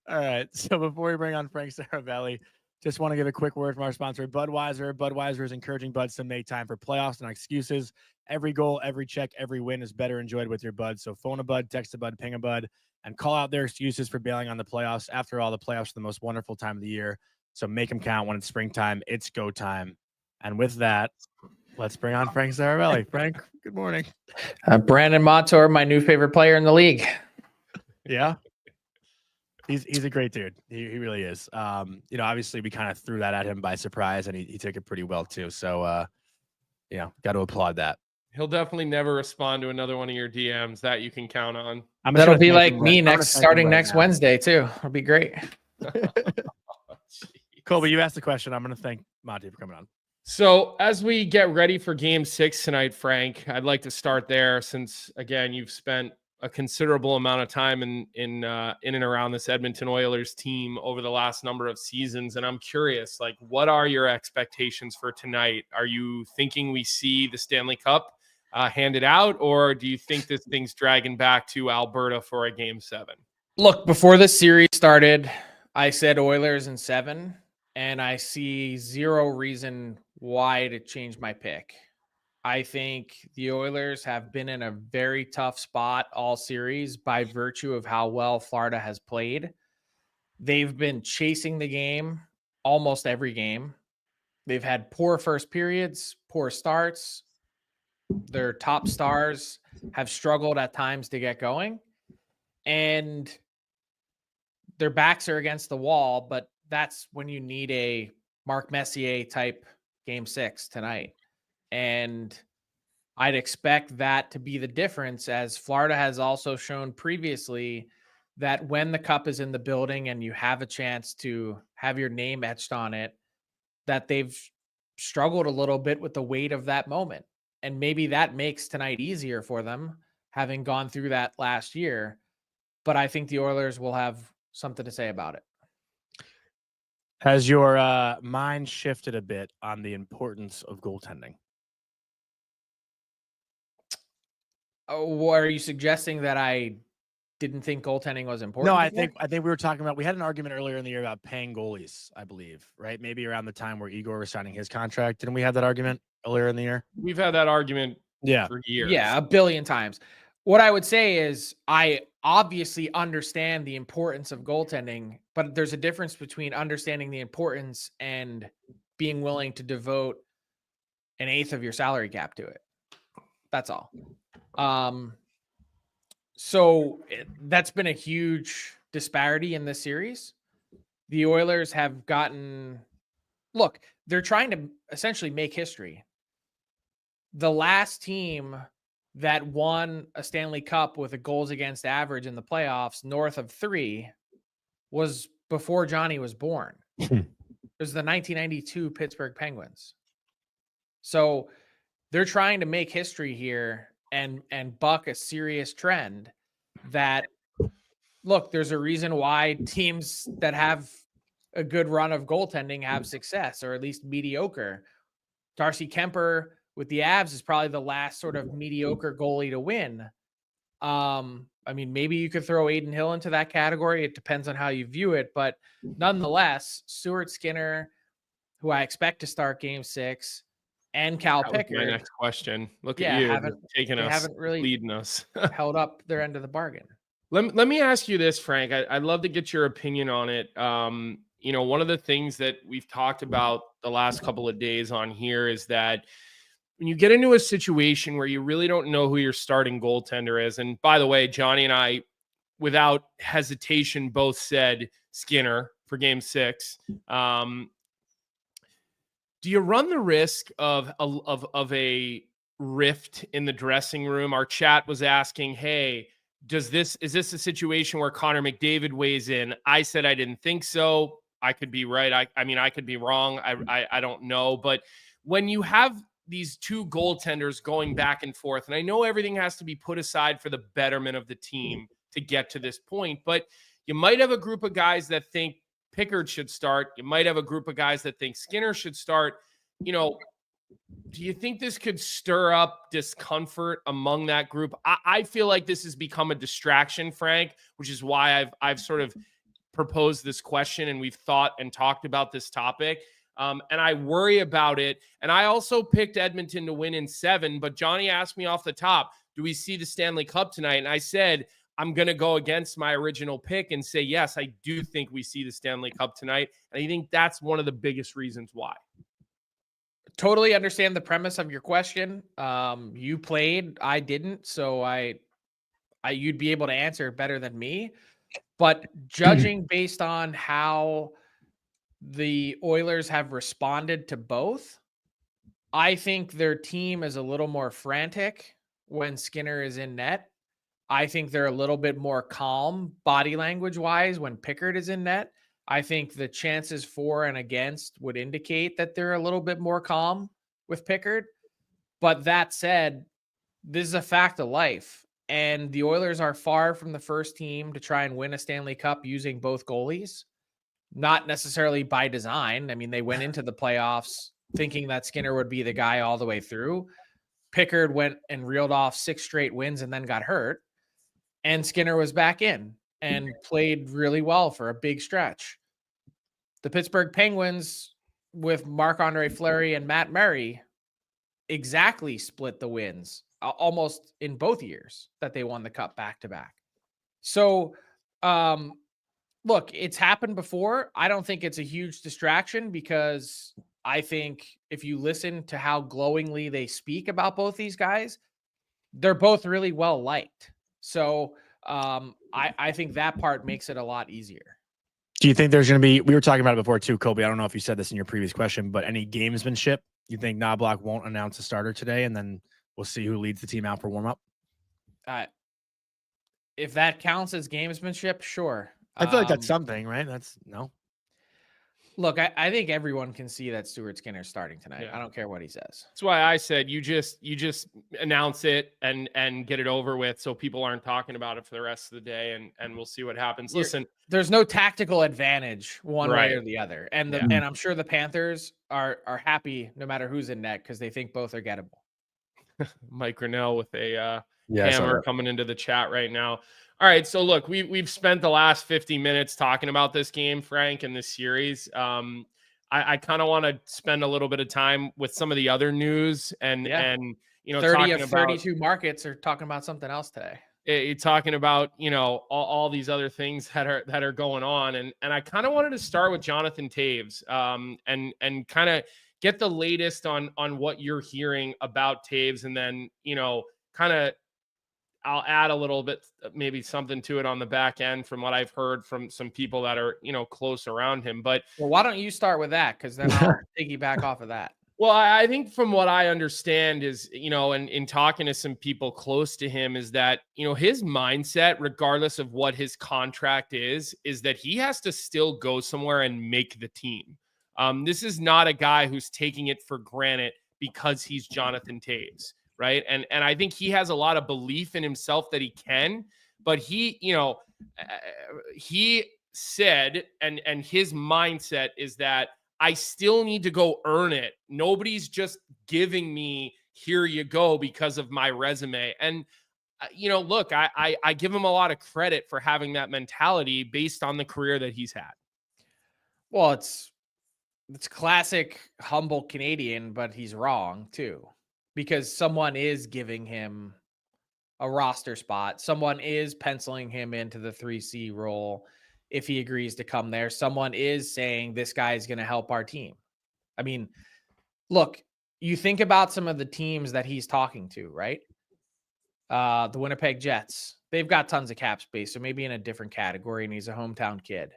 All right. So before we bring on Frank Seravalli, just want to give a quick word from our sponsor, Budweiser. Budweiser is encouraging buds to make time for playoffs, not excuses. Every goal, every check, every win is better enjoyed with your bud. So phone a bud, text a bud, ping a bud, and call out their excuses for bailing on the playoffs. After all, the playoffs are the most wonderful time of the year. So make them count. When it's springtime, it's go time. And with that, let's bring on Frank Seravalli. Frank, good morning. Brandon Montour, my new favorite player in the league. Yeah. He's a great dude. He really is. Obviously we kind of threw that at him by surprise, and he took it pretty well too. So, got to applaud that. He'll definitely never respond to another one of your DMs. That you can count on. That'll be like me starting next Wednesday too. It'll be great. Colby, you asked the question. I'm going to thank Monty for coming on. So as we get ready for Game 6 tonight, Frank, I'd like to start there since, again, you've spent a considerable amount of time in and around this Edmonton Oilers team over the last number of seasons. And I'm curious, what are your expectations for tonight? Are you thinking we see the Stanley Cup handed out, or do you think this thing's dragging back to Alberta for a Game 7? Look, before this series started, I said Oilers in 7, and I see zero reason why to change my pick. I think the Oilers have been in a very tough spot all series by virtue of how well Florida has played. They've been chasing the game almost every game. They've had poor first periods, poor starts. Their top stars have struggled at times to get going. And their backs are against the wall, but that's when you need a Mark Messier type Game 6 tonight. And I'd expect that to be the difference, as Florida has also shown previously that when the cup is in the building and you have a chance to have your name etched on it, that they've struggled a little bit with the weight of that moment. And maybe that makes tonight easier for them, having gone through that last year. But I think the Oilers will have something to say about it. Has your mind shifted a bit on the importance of goaltending? Oh, are you suggesting that I didn't think goaltending was important? No, I think we were talking about, we had an argument earlier in the year about paying goalies, I believe, right? Maybe around the time where Igor was signing his contract. Didn't we have that argument earlier in the year? We've had that argument for years. Yeah, a billion times. What I would say is I obviously understand the importance of goaltending, but there's a difference between understanding the importance and being willing to devote an eighth of your salary cap to it. That's all. So that's been a huge disparity in this series. The Oilers have gotten, look, they're trying to essentially make history. The last team that won a Stanley Cup with a goals against average in the playoffs north of 3 was before Johnny was born. It was the 1992 Pittsburgh Penguins. So they're trying to make history here and buck a serious trend that, look, there's a reason why teams that have a good run of goaltending have success, or at least mediocre. Darcy Kemper with the Avs is probably the last sort of mediocre goalie to win. I mean, maybe you could throw Adin Hill into that category. It depends on how you view it. But nonetheless, Stuart Skinner, who I expect to start Game 6, and Cal Pickard. My next question. Look at you taking us, haven't really leading us. held up their end of the bargain. Let me ask you this, Frank. I'd love to get your opinion on it. One of the things that we've talked about the last couple of days on here is that when you get into a situation where you really don't know who your starting goaltender is, and by the way, Johnny and I, without hesitation, both said Skinner for Game 6. Do you run the risk of a rift in the dressing room? Our chat was asking, hey, is this a situation where Conor McDavid weighs in? I said I didn't think so. I could be right. I mean, I could be wrong. I don't know. But when you have these two goaltenders going back and forth, and I know everything has to be put aside for the betterment of the team to get to this point, but you might have a group of guys that think Pickard should start. You might have a group of guys that think Skinner should start. Do you think this could stir up discomfort among that group? I feel like this has become a distraction, Frank, which is why I've sort of proposed this question, and we've thought and talked about this topic. And I worry about it. And I also picked Edmonton to win in 7, but Johnny asked me off the top, do we see the Stanley Cup tonight? And I said, I'm going to go against my original pick and say, yes, I do think we see the Stanley Cup tonight. And I think that's one of the biggest reasons why. Totally understand the premise of your question. You played, I didn't. So you'd be able to answer it better than me. But judging based on how the Oilers have responded to both, I think their team is a little more frantic when Skinner is in net. I think they're a little bit more calm body language wise when Pickard is in net. I think the chances for and against would indicate that they're a little bit more calm with Pickard. But that said, this is a fact of life. And the Oilers are far from the first team to try and win a Stanley Cup using both goalies. Not necessarily by design. I mean, they went into the playoffs thinking that Skinner would be the guy all the way through. Pickard went and reeled off 6 straight wins and then got hurt. And Skinner was back in and played really well for a big stretch. The Pittsburgh Penguins, with Marc-Andre Fleury and Matt Murray, exactly split the wins almost in both years that they won the Cup back-to-back. So, look, it's happened before. I don't think it's a huge distraction because I think if you listen to how glowingly they speak about both these guys, they're both really well liked. So I think that part makes it a lot easier. Do you think there's going to be, we were talking about it before too, Colby, I don't know if you said this in your previous question, but any gamesmanship? You think Knobloch won't announce a starter today and then we'll see who leads the team out for warm-up? If that counts as gamesmanship, sure. I feel like that's something, right? No. Look, I think everyone can see that Stuart Skinner's starting tonight. Yeah. I don't care what he says. That's why I said you just announce it and get it over with so people aren't talking about it for the rest of the day, and we'll see what happens. Listen, there's no tactical advantage one way or the other. And and I'm sure the Panthers are happy no matter who's in net because they think both are gettable. Mike Grinnell with a hammer coming into the chat right now. All right, so look, we've spent the last 50 minutes talking about this game, Frank, and this series. I kind of want to spend a little bit of time with some of the other news and 30 of 32 markets are talking about something else today. Talking about all these other things that are going on, and I kind of wanted to start with Jonathan Taves, and kind of get the latest on what you're hearing about Taves, and then kind of. I'll add a little bit, maybe something to it on the back end from what I've heard from some people that are, close around him. But why don't you start with that? Because then I'll piggyback off of that. Well, I think from what I understand is, and in talking to some people close to him, is that, his mindset, regardless of what his contract is that he has to still go somewhere and make the team. This is not a guy who's taking it for granted because he's Jonathan Taves, right? And I think he has a lot of belief in himself that he can, but he said, and his mindset is that I still need to go earn it. Nobody's just giving me, here you go, because of my resume. And, look, I give him a lot of credit for having that mentality based on the career that he's had. Well, it's classic humble Canadian, but he's wrong too, because someone is giving him a roster spot. Someone is penciling him into the 3C role. If he agrees to come there, someone is saying this guy is going to help our team. I mean, look, you think about some of the teams that he's talking to, right? The Winnipeg Jets, they've got tons of cap space, so maybe in a different category, and he's a hometown kid.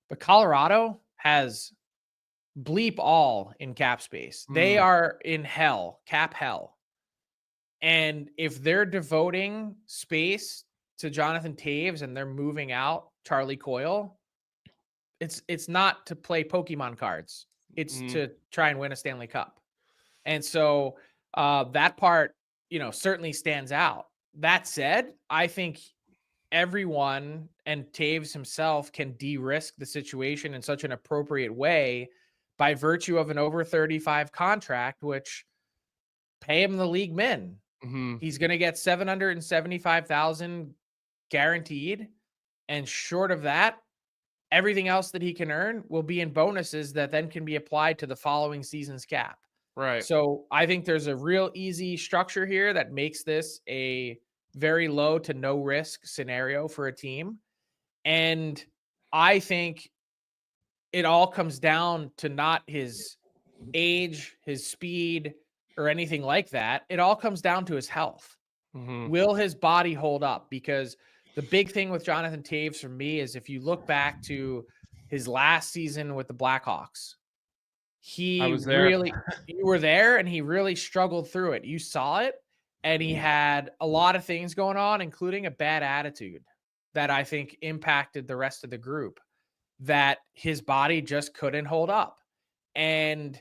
But Colorado has bleep all in cap space. They are in hell, cap hell. And if they're devoting space to Jonathan Taves and they're moving out Charlie Coyle, it's not to play Pokemon cards. It's to try and win a Stanley Cup. And so that part, certainly stands out. That said, I think everyone and Taves himself can de-risk the situation in such an appropriate way by virtue of an over 35 contract, which pay him the league min. He's going to get $775,000 guaranteed. And short of that, everything else that he can earn will be in bonuses that then can be applied to the following season's cap. Right. So I think there's a real easy structure here that makes this a very low to no risk scenario for a team. And I think it all comes down to not his age, his speed, or anything like that. It all comes down to his health. Will his body hold up? Because the big thing with Jonathan Taves for me is if you look back to his last season with the Blackhawks, you were there and he really struggled through it. You saw it, and he had a lot of things going on, including a bad attitude that I think impacted the rest of the group, that his body just couldn't hold up. And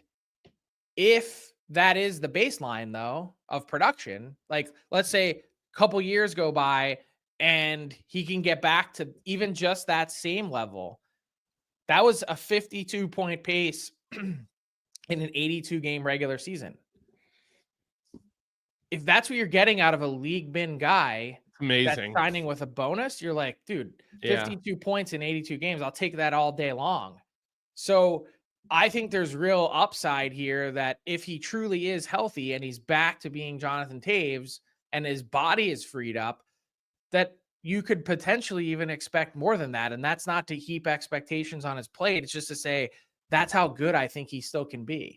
if that is the baseline, though, of production, like let's say a couple years go by and he can get back to even just that same level. That was a 52-point pace in an 82-game regular season. If that's what you're getting out of a league min guy, amazing, that's signing with a bonus, you're like, dude, 52 points in 82 games. I'll take that all day long. So I think there's real upside here that if he truly is healthy and he's back to being Jonathan Taves and his body is freed up, that you could potentially even expect more than that. And that's not to heap expectations on his plate. It's just to say that's how good I think he still can be.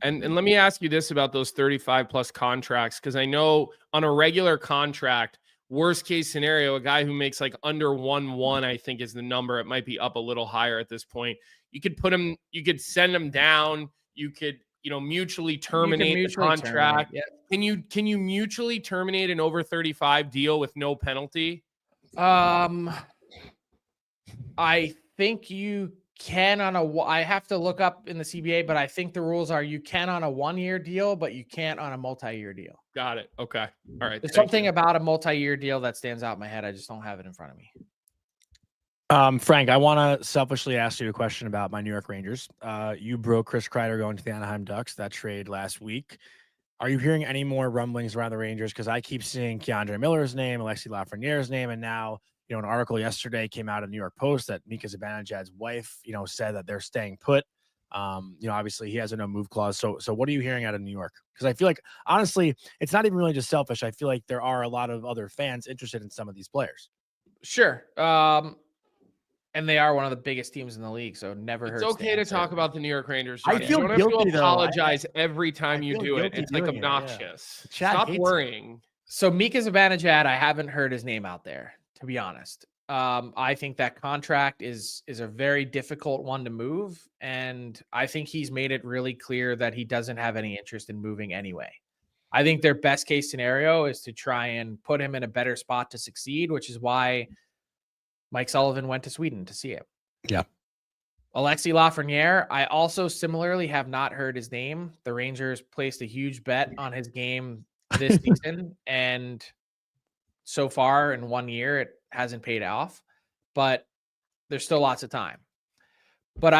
And let me ask you this about those 35 plus contracts, because I know on a regular contract, worst case scenario, a guy who makes like under 1.1, I think is the number. It might be up a little higher at this point. You could put him, you could send him down. You could, mutually terminate the contract. Yeah. Can you mutually terminate an over 35 deal with no penalty? I think you can I have to look up in the CBA, but I think the rules are you can on a 1-year deal, but you can't on a multi-year deal. Got it. Okay. All right. There's something about a multi-year deal that stands out in my head. I just don't have it in front of me. Frank, I want to selfishly ask you a question about my New York Rangers. You broke Chris Kreider going to the Anaheim Ducks, that trade last week. Are you hearing any more rumblings around the Rangers? Because I keep seeing Keandre Miller's name, Alexis Lafreniere's name, and now, an article yesterday came out of the New York Post that Mika Zibanejad's wife, said that they're staying put. Obviously he has a no move clause. So what are you hearing out of New York? Because I feel like, honestly, it's not even really just selfish. I feel like there are a lot of other fans interested in some of these players. Sure. And they are one of the biggest teams in the league, so never hurts. It's okay to talk about the New York Rangers. I feel you don't guilty, have to apologize every time you do it. It's like doing obnoxious. Yeah. Stop worrying. So Mika Zibanejad, I haven't heard his name out there, to be honest. I think that contract is a very difficult one to move. And I think he's made it really clear that he doesn't have any interest in moving anyway. I think their best case scenario is to try and put him in a better spot to succeed, which is why Mike Sullivan went to Sweden to see it. Yeah. Alexis Lafreniere, I also similarly have not heard his name. The Rangers placed a huge bet on his game this season, and so far in 1 year, it hasn't paid off, but there's still lots of time. But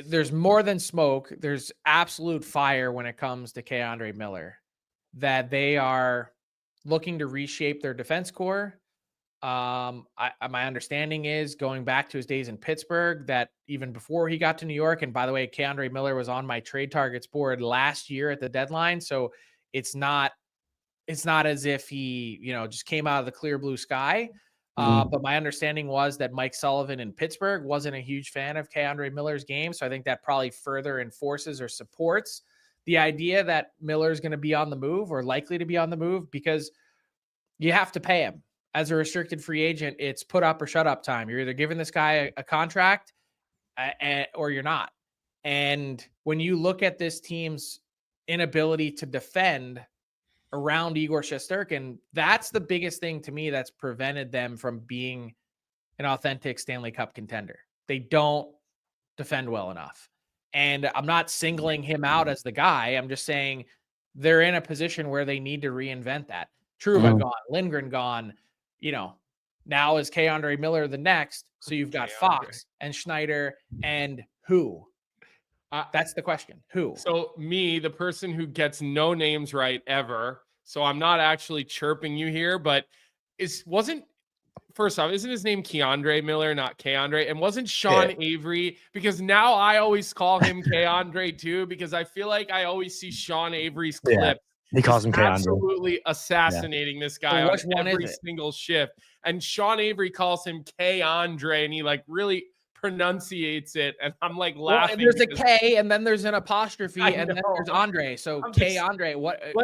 there's more than smoke. There's absolute fire when it comes to K'Andre Miller, that they are looking to reshape their defense core. My understanding is, going back to his days in Pittsburgh, that even before he got to New York, and by the way, K'Andre Miller was on my trade targets board last year at the deadline. So it's not as if he, just came out of the clear blue sky. But my understanding was that Mike Sullivan in Pittsburgh wasn't a huge fan of K'Andre Miller's game. So I think that probably further enforces or supports the idea that Miller's going to be on the move, or likely to be on the move, because you have to pay him. As a restricted free agent, it's put up or shut up time. You're either giving this guy a contract or you're not. And when you look at this team's inability to defend around Igor Shesterkin, that's the biggest thing to me that's prevented them from being an authentic Stanley Cup contender. They don't defend well enough. And I'm not singling him out as the guy. I'm just saying they're in a position where they need to reinvent that. Trouba gone, Lindgren gone. Now is K'Andre Miller the next? So you've got Fox and Schneider, and who? That's the question. Who? So me, the person who gets no names right ever. So I'm not actually chirping you here, but first off, isn't his name K'Andre Miller, not K'Andre? And wasn't Sean Avery? Because now I always call him K'Andre too, because I feel like I always see Sean Avery's clip. He calls him K'Andre. Absolutely assassinating this guy on every single shift. And Sean Avery calls him K'Andre, and he really pronunciates it. And I'm laughing. There's a K, and then there's an apostrophe, and then there's Andre. So K'Andre.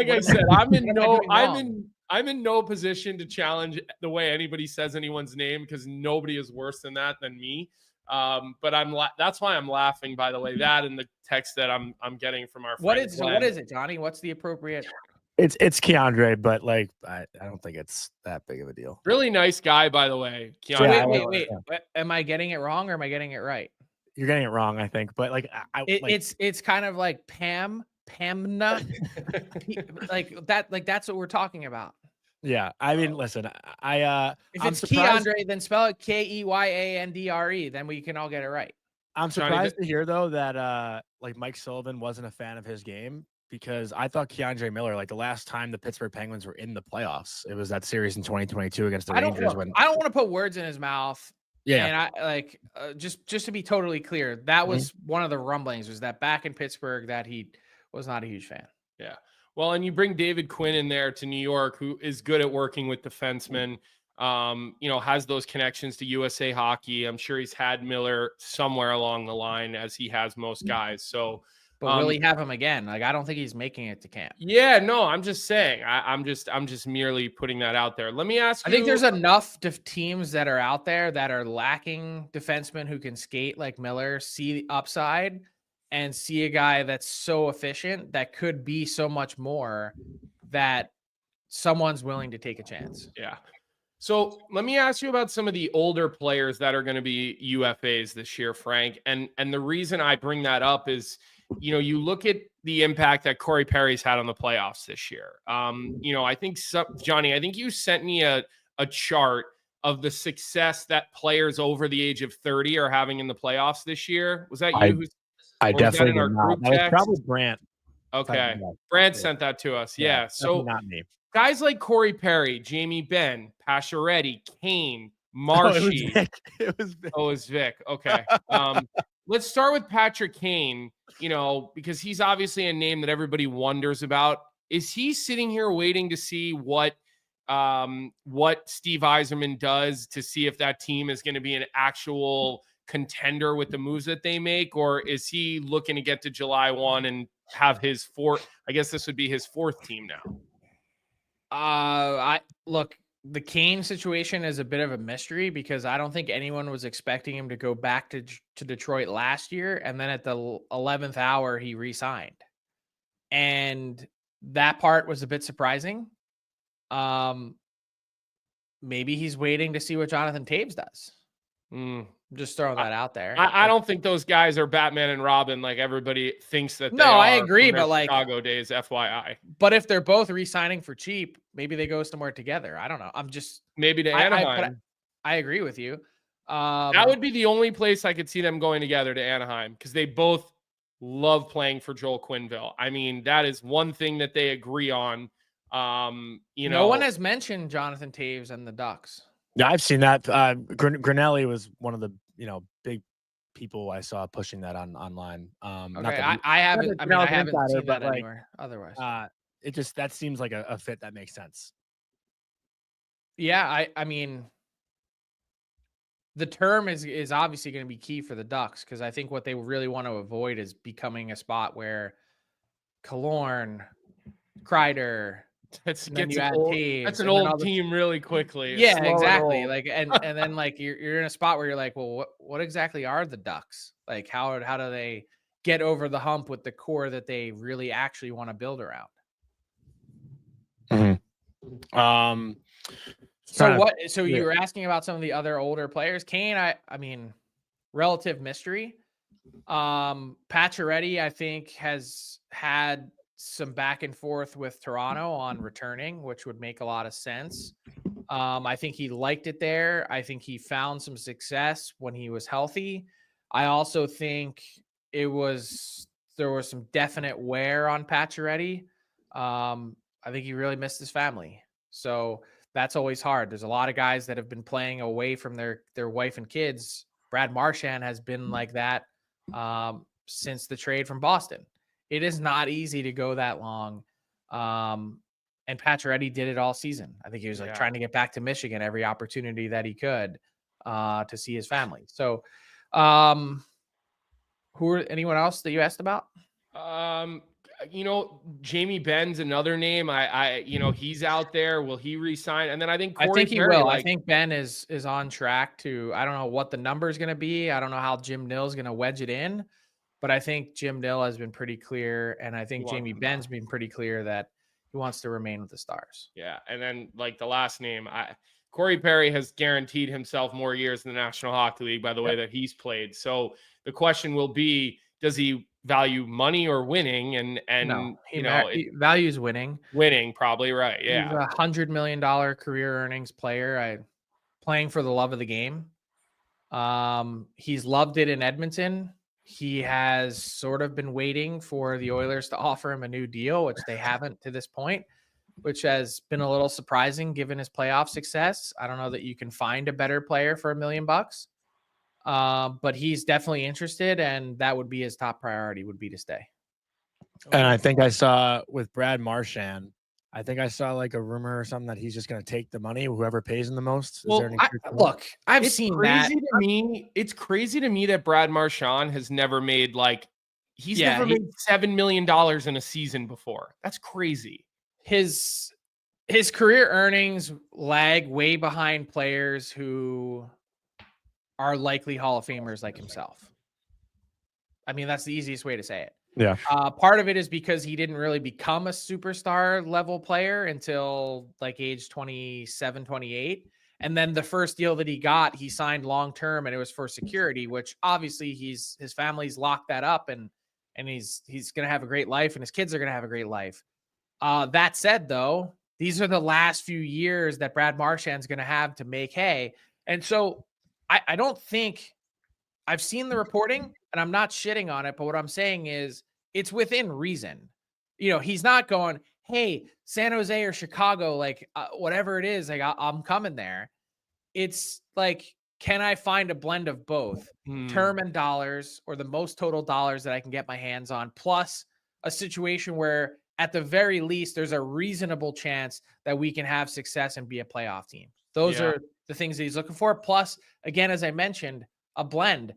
I said, I'm in no position to challenge the way anybody says anyone's name, because nobody is worse than me. But that's why I'm laughing, by the way, that and the text that I'm getting from our friend. What is it, Johnny? What's the appropriate? It's K'Andre, but I don't think it's that big of a deal. Really nice guy, by the way. K'Andre. Wait. Am I getting it wrong, or am I getting it right? You're getting it wrong, I think. But it's kind of like Pamna, that. That's what we're talking about. Yeah, I mean, listen, if it's K'Andre, then spell it Keywandre. Then we can all get it right. I'm surprised to hear though that Mike Sullivan wasn't a fan of his game, because I thought K'Andre Miller, the last time the Pittsburgh Penguins were in the playoffs, it was that series in 2022 against the Rangers. I don't want to put words in his mouth. Yeah, and just to be totally clear, that was one of the rumblings, was that back in Pittsburgh that he was not a huge fan. Yeah. Well, and you bring David Quinn in there to New York, who is good at working with defensemen, has those connections to USA Hockey. I'm sure he's had Miller somewhere along the line, as he has most guys. So, but will he have him again? I don't think he's making it to camp. Yeah, no, I'm just saying. I'm just merely putting that out there. Let me ask you. I think there's enough teams that are out there that are lacking defensemen who can skate like Miller, see the upside, and see a guy that's so efficient that could be so much more, that someone's willing to take a chance. Yeah. So let me ask you about some of the older players that are going to be UFAs this year, Frank. And the reason I bring that up is, you look at the impact that Corey Perry's had on the playoffs this year. I think Johnny, I think you sent me a chart of the success that players over the age of 30 are having in the playoffs this year. Was that you? I definitely did not. That was probably Brant. Okay. Brant sent that to us. Yeah. So not me. Guys like Corey Perry, Jamie Benn, Pacioretty, Kane, Marshy. It was Vic. Oh, it was Vic. Okay. Let's start with Patrick Kane, because he's obviously a name that everybody wonders about. Is he sitting here waiting to see what Steve Yzerman does, to see if that team is going to be an actual contender with the moves that they make? Or is he looking to get to July 1 and have his fourth? I guess this would be his fourth team now. Look, the Kane situation is a bit of a mystery because I don't think anyone was expecting him to go back to Detroit last year. And then at the 11th hour, he re-signed. And that part was a bit surprising. Maybe he's waiting to see what Jonathan Taves does. Just throwing that out there. I don't think those guys are Batman and Robin like everybody thinks that they are. No, I agree, but like Chicago days, FYI. But if they're both re-signing for cheap, maybe they go somewhere together. I don't know. I'm just maybe to Anaheim. I agree with you. That would be the only place I could see them going together, to Anaheim, because they both love playing for Joel Quenneville. I mean, that is one thing that they agree on. No one has mentioned Jonathan Taves and the Ducks. Yeah, I've seen that. Grinelli was one of the big people I saw pushing that online. Okay, I haven't. I mean, I haven't seen that anywhere. Otherwise, that seems like a fit that makes sense. Yeah, I mean, the term is obviously going to be key for the Ducks because I think what they really want to avoid is becoming a spot where Killorn, Kreider. That's an old team really quickly. Yeah, exactly. Like and then like you're in a spot where you're like, well, what exactly are the Ducks? Like how do they get over the hump with the core that they really actually want to build around? Mm-hmm. So you were asking about some of the other older players. Kane, I mean, relative mystery. Pacioretty, I think, has had some back and forth with Toronto on returning, which would make a lot of sense. I think he liked it there. I think he found some success when he was healthy. I also think there was some definite wear on Pacioretty. I think he really missed his family. So that's always hard. There's a lot of guys that have been playing away from their wife and kids. Brad Marchand has been like that since the trade from Boston. It is not easy to go that long. And Pacioretty did it all season. I think he was trying to get back to Michigan every opportunity that he could to see his family. So anyone else that you asked about? Jamie Benn's another name. He's out there. Will he resign? And then I think he will. I think Ben is on track to, I don't know what the number is going to be. I don't know how Jim Nill's going to wedge it in. But I think Jim Nill has been pretty clear, and I think Jamie Benn's been pretty clear that he wants to remain with the Stars. Yeah, and then like the last name, Corey Perry has guaranteed himself more years in the National Hockey League by the way that he's played. So the question will be, does he value money or winning? And no, he values winning. Winning, probably, right? Yeah, he's $100 million career earnings player. Playing for the love of the game. He's loved it in Edmonton. He has sort of been waiting for the Oilers to offer him a new deal, which they haven't to this point, which has been a little surprising given his playoff success. I don't know that you can find a better player for $1 million, but he's definitely interested, and that would be his top priority, would be to stay. And I think I saw with Brad Marchand, I think I saw like a rumor or something that he's just going to take the money, whoever pays him the most. I've seen that. It's crazy to me that Brad Marchand has never made made $7 million in a season before. That's crazy. His career earnings lag way behind players who are likely Hall of Famers like himself. I mean, that's the easiest way to say it. Yeah. Part of it is because he didn't really become a superstar level player until like age 27, 28. And then the first deal that he got, he signed long-term, and it was for security, which obviously his family's locked that up, and he's going to have a great life, and his kids are going to have a great life. That said, though, these are the last few years that Brad Marchand's going to have to make hay. And so I don't think I've seen the reporting, and I'm not shitting on it, but what I'm saying is it's within reason. He's not going, hey, San Jose or Chicago, like whatever it is, like I'm coming there. It's like, can I find a blend of both term and dollars, or the most total dollars that I can get my hands on, plus a situation where at the very least, there's a reasonable chance that we can have success and be a playoff team. Those are the things that he's looking for. Plus, again, as I mentioned, a blend.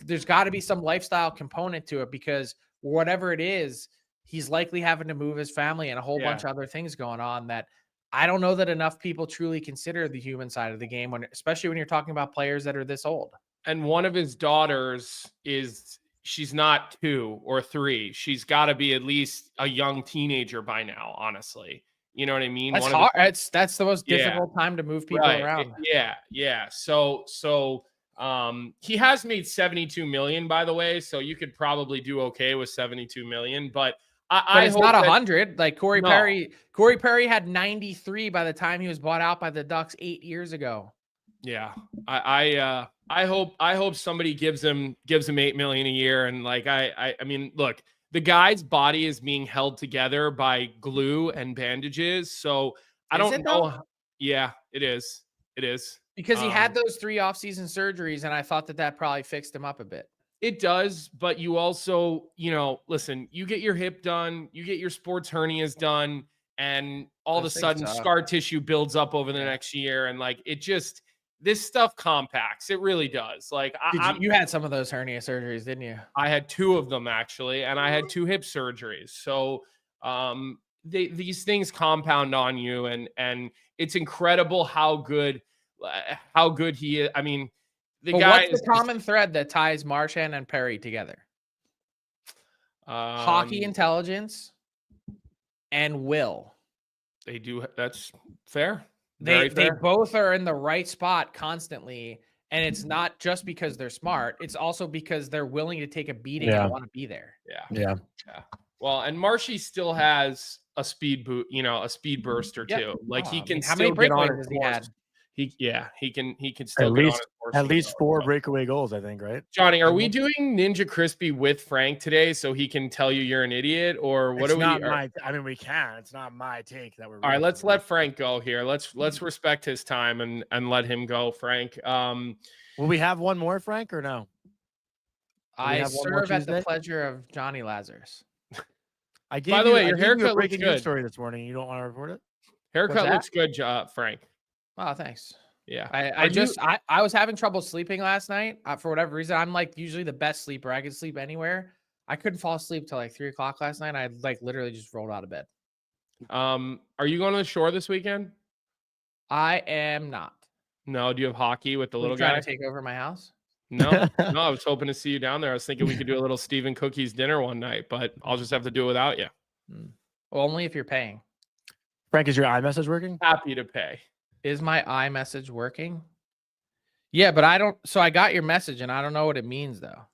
There's got to be some lifestyle component to it, because whatever it is, he's likely having to move his family and a whole bunch of other things going on that I don't know that enough people truly consider the human side of the game, especially when you're talking about players that are this old. And one of his daughters she's not 2 or 3. She's got to be at least a young teenager by now, honestly. You know what I mean? That's hard. That's the most difficult time to move people around. Yeah. So he has made 72 million, by the way. So you could probably do okay with 72 million, but it's not 100. Like Corey Perry had 93 by the time he was bought out by the Ducks 8 years ago. Yeah, I hope somebody gives him $8 million a year, and like I mean, look, the guy's body is being held together by glue and bandages, so I don't know. Yeah, it is. Because he had those 3 off-season surgeries, and I thought that probably fixed him up a bit. It does, but you also, listen, you get your hip done, you get your sports hernias done, and all of a sudden scar tissue builds up over the next year, and like this stuff compacts. It really does. Like you had some of those hernia surgeries, didn't you? I had 2 of them actually, and I had 2 hip surgeries. So these things compound on you, and it's incredible how good he is. I mean, what's the common thread that ties Marchand and Perry together? Hockey intelligence and will. They do. That's fair. They both are in the right spot constantly, and it's not just because they're smart. It's also because they're willing to take a beating and want to be there. Yeah. Well, and Marshy still has a speed burster too. Like he can. How many breakaways has he had? He can still at least 4 breakaway goals, I think, right? Johnny, are we doing Ninja Crispy with Frank today so he can tell you you're an idiot, or what? I mean, we can. It's not my take that we're. All right, let's let Frank go here. Let's respect his time and let him go, Frank. Will we have one more, Frank, or no? I serve at the pleasure of Johnny Lazarus. By the way, your haircut looks good. Story this morning. You don't want to report it? Haircut looks good, Frank. Oh, thanks. Yeah. I was having trouble sleeping last night for whatever reason. I'm like usually the best sleeper. I can sleep anywhere. I couldn't fall asleep till like 3 o'clock last night. I like literally just rolled out of bed. Are you going to the shore this weekend? I am not. No. Do you have hockey with the little guy? Trying to take over my house? No. I was hoping to see you down there. I was thinking we could do a little Stephen Cookies dinner one night, but I'll just have to do it without you. Well, only if you're paying. Frank, is your iMessage working? Happy to pay. Is my iMessage working? Yeah, but I don't. So I got your message and I don't know what it means though.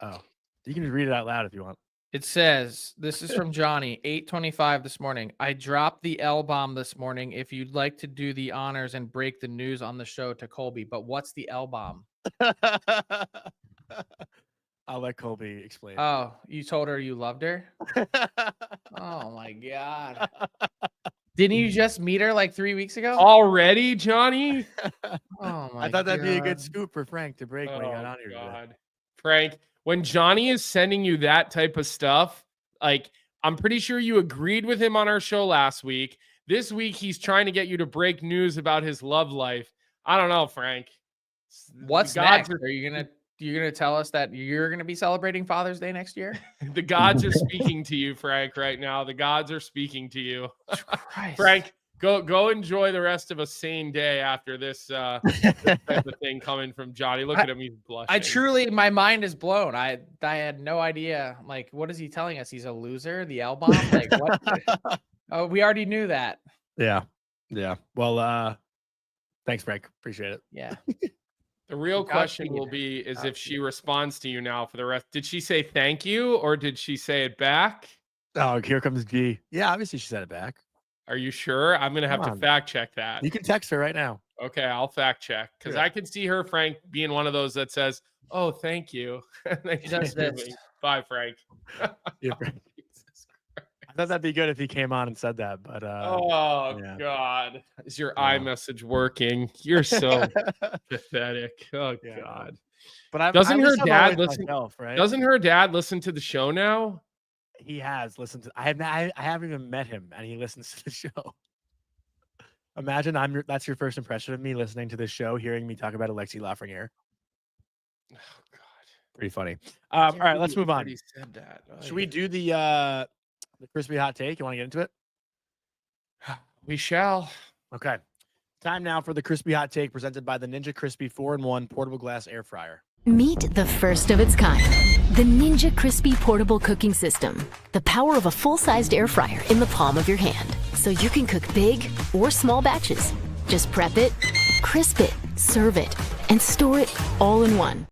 Oh, you can just read it out loud if you want. It says, this is from Johnny, 8:25 this morning. I dropped the L bomb this morning. If you'd like to do the honors and break the news on the show to Colby, but what's the L bomb? I'll let Colby explain. Oh, you told her you loved her? Oh my God. Didn't you just meet her like 3 weeks ago? Already, Johnny? Oh my! I thought that'd be a good scoop for Frank to break when he got on here. God. Frank, when Johnny is sending you that type of stuff, like I'm pretty sure you agreed with him on our show last week. This week he's trying to get you to break news about his love life. I don't know, Frank. What's next? Are you gonna tell us that you're gonna be celebrating Father's Day next year? The gods are speaking to you, Frank, right now. The gods are speaking to you. Christ. Frank, go enjoy the rest of a sane day after this, this type of thing coming from Johnny. Look at him, he's blushing. My mind is blown. I had no idea. Like, what is he telling us? He's a loser? The L bomb? Like what? Oh, we already knew that. Yeah. Well, thanks, Frank. Appreciate it. Yeah. The real question will be if she responds to you now for the rest. Did she say thank you or did she say it back? Oh, here comes G. Yeah, obviously she said it back. Are you sure? I'm going to have to fact check that. You can text her right now. Okay, I'll fact check because I could see her, Frank, being one of those that says, "Oh, thank you." She does this. Bye, Frank. Yeah, Frank. I thought that'd be good if he came on and said that, but God, is your iMessage working? You're so pathetic. Oh God. But doesn't her dad listen? Myself, right? Doesn't her dad listen to the show now? He has listened to. I haven't even met him, and he listens to the show. Imagine that's your first impression of me listening to this show, hearing me talk about Alexi Lafreniere. Oh God, pretty funny. All right, let's move on. Said that. Should we do the crispy hot take? You want to get into it? We shall. Okay. Time now for the Crispy Hot Take presented by the Ninja Crispy 4-in-1 Portable Glass Air Fryer. Meet the first of its kind. The Ninja Crispy Portable Cooking System. The power of a full-sized air fryer in the palm of your hand. So you can cook big or small batches. Just prep it, crisp it, serve it, and store it all in one.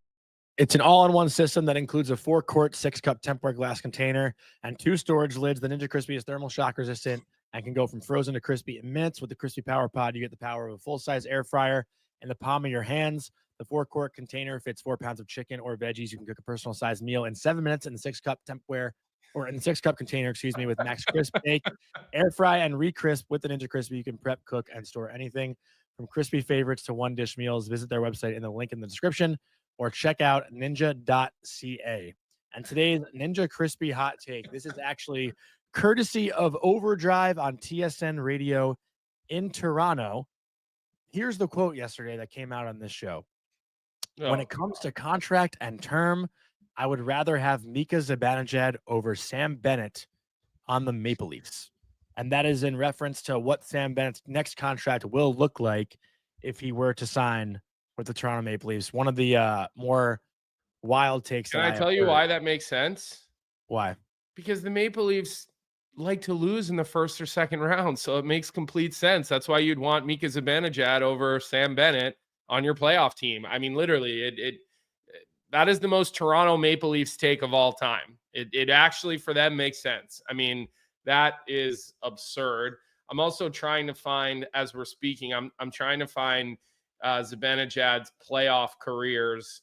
It's an all-in-one system that includes a 4-quart, 6-cup Tupperware glass container and 2 storage lids. The Ninja Crispy is thermal shock resistant and can go from frozen to crispy in minutes. With the Crispy Power Pod, you get the power of a full-size air fryer in the palm of your hands. The 4-quart container fits 4 pounds of chicken or veggies. You can cook a personal-sized meal in 7 minutes in the 6-cup Tupperware or in the 6-cup container, with Max Crisp Bake, air fry, and re-crisp. With the Ninja Crispy, you can prep, cook, and store anything from crispy favorites to one-dish meals. Visit their website in the link in the description or check out ninja.ca. And today's Ninja Crispy Hot Take, this is actually courtesy of Overdrive on TSN Radio in Toronto. Here's the quote yesterday that came out on this show. When it comes to contract and term, I would rather have Mika Zibanejad over Sam Bennett on the Maple Leafs. And that is in reference to what Sam Bennett's next contract will look like if he were to sign with the Toronto Maple Leafs. One of the more wild takes. Can I tell you why that makes sense? Why? Because the Maple Leafs like to lose in the first or second round, so it makes complete sense. That's why you'd want Mika Zibanejad over Sam Bennett on your playoff team. I mean, literally, that is the most Toronto Maple Leafs take of all time. It actually, for them, makes sense. I mean, that is absurd. I'm also trying to find, as we're speaking, I'm trying to find Zibanejad's playoff careers.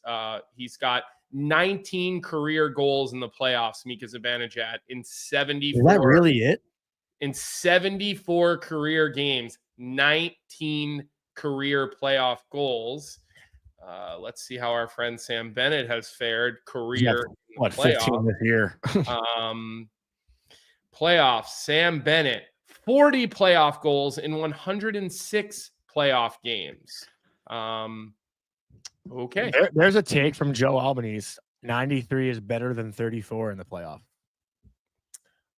He's got 19 career goals in the playoffs, Mika Zibanejad, in 74. Is that really it? In 74 career games, 19 career playoff goals. Let's see how our friend Sam Bennett has fared career. What, 15 this year? Playoffs, Sam Bennett, 40 playoff goals in 106 playoff games. Okay. There's a take from Joe Albanese. 93 is better than 34 in the playoff.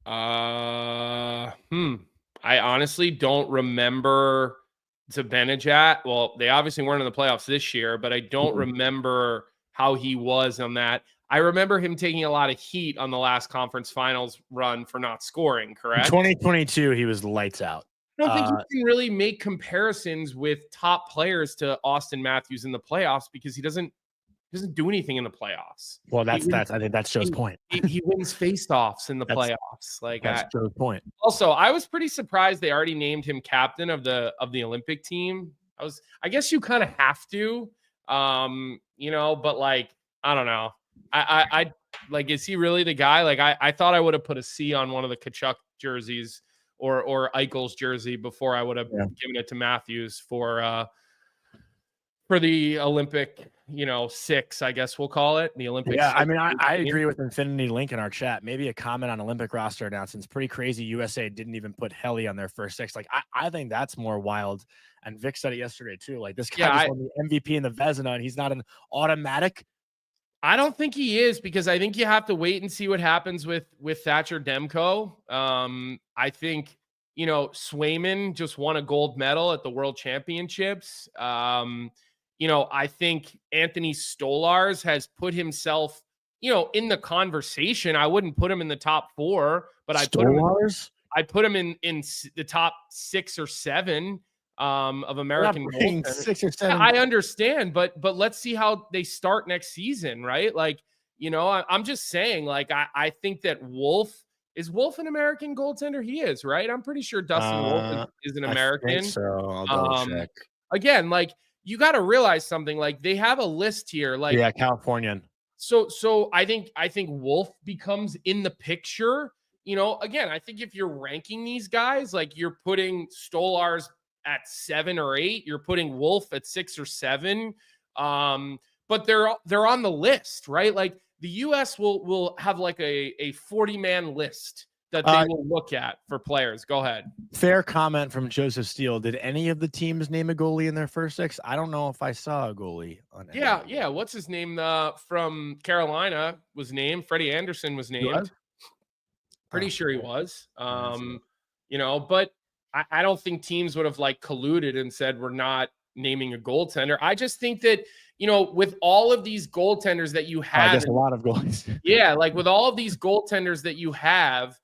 I honestly don't remember Zibanejad. Well, they obviously weren't in the playoffs this year, but I don't remember how he was on that. I remember him taking a lot of heat on the last conference finals run for not scoring, correct? 2022, he was lights out. I don't think you can really make comparisons with top players to Austin Matthews in the playoffs because he doesn't do anything in the playoffs. Well, I think that's Joe's point. He wins faceoffs in the playoffs. Like that's Joe's point. Also, I was pretty surprised they already named him captain of the Olympic team. I guess you kind of have to, but like, I don't know. I like, is he really the guy? Like, I thought I would have put a C on one of the Tkachuk jerseys or Eichel's jersey before I would have given it to Matthews for the Olympic, 6, I guess we'll call it the Olympic. Yeah, I mean, I agree with Infinity Link in our chat. Maybe a comment on Olympic roster announcements. Pretty crazy. USA didn't even put Helly on their first 6. Like, I think that's more wild. And Vic said it yesterday too. Like, this guy just won the MVP in the Vezina, and he's not an automatic. I don't think he is, because I think you have to wait and see what happens with Thatcher Demko. I think, Swayman just won a gold medal at the World Championships. I think Anthony Stolarz has put himself, in the conversation. I wouldn't put him in the top 4, but I'd put him in the top 6 or 7 of American goals. 6 or 7. I understand, but let's see how they start next season, right? Like, I'm just saying, like, I think that is Wolf an American goaltender? He is, right? I'm pretty sure Dustin Wolf is an American. I think so. I'll double check. Again, like, you got to realize something. Like, they have a list here. Like, yeah, Californian. So I think Wolf becomes in the picture. Again, I think if you're ranking these guys, like, you're putting Stolarz at 7 or 8, you're putting Wolf at 6 or 7. But they're on the list, right? Like, the US will have like a 40-man list that they will look at for players. Go ahead. Fair comment from Joseph Steele. Did any of the teams name a goalie in their first 6? I don't know if I saw a goalie on it. Yeah. What's his name? From Carolina was named. Freddie Anderson was named. Pretty sure he was. But I don't think teams would have like colluded and said, we're not naming a goaltender. I just think that, with all of these goaltenders that you have, I guess a lot of goalies. Yeah. Like with all of these goaltenders that you have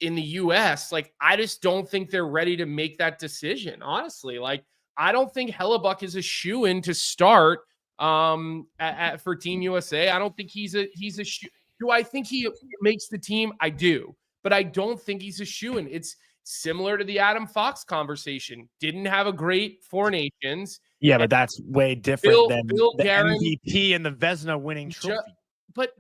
in the US, like, I just don't think they're ready to make that decision. Honestly, like, I don't think Hellebuck is a shoo-in to start for Team USA. I don't think he's a shoe. Do I think he makes the team? I do, but I don't think he's a shoo-in. It's similar to the Adam Fox conversation. Didn't have a great Four Nations. Yeah, but that's way different than Bill the Guerin, MVP and the Vezina winning trophy. But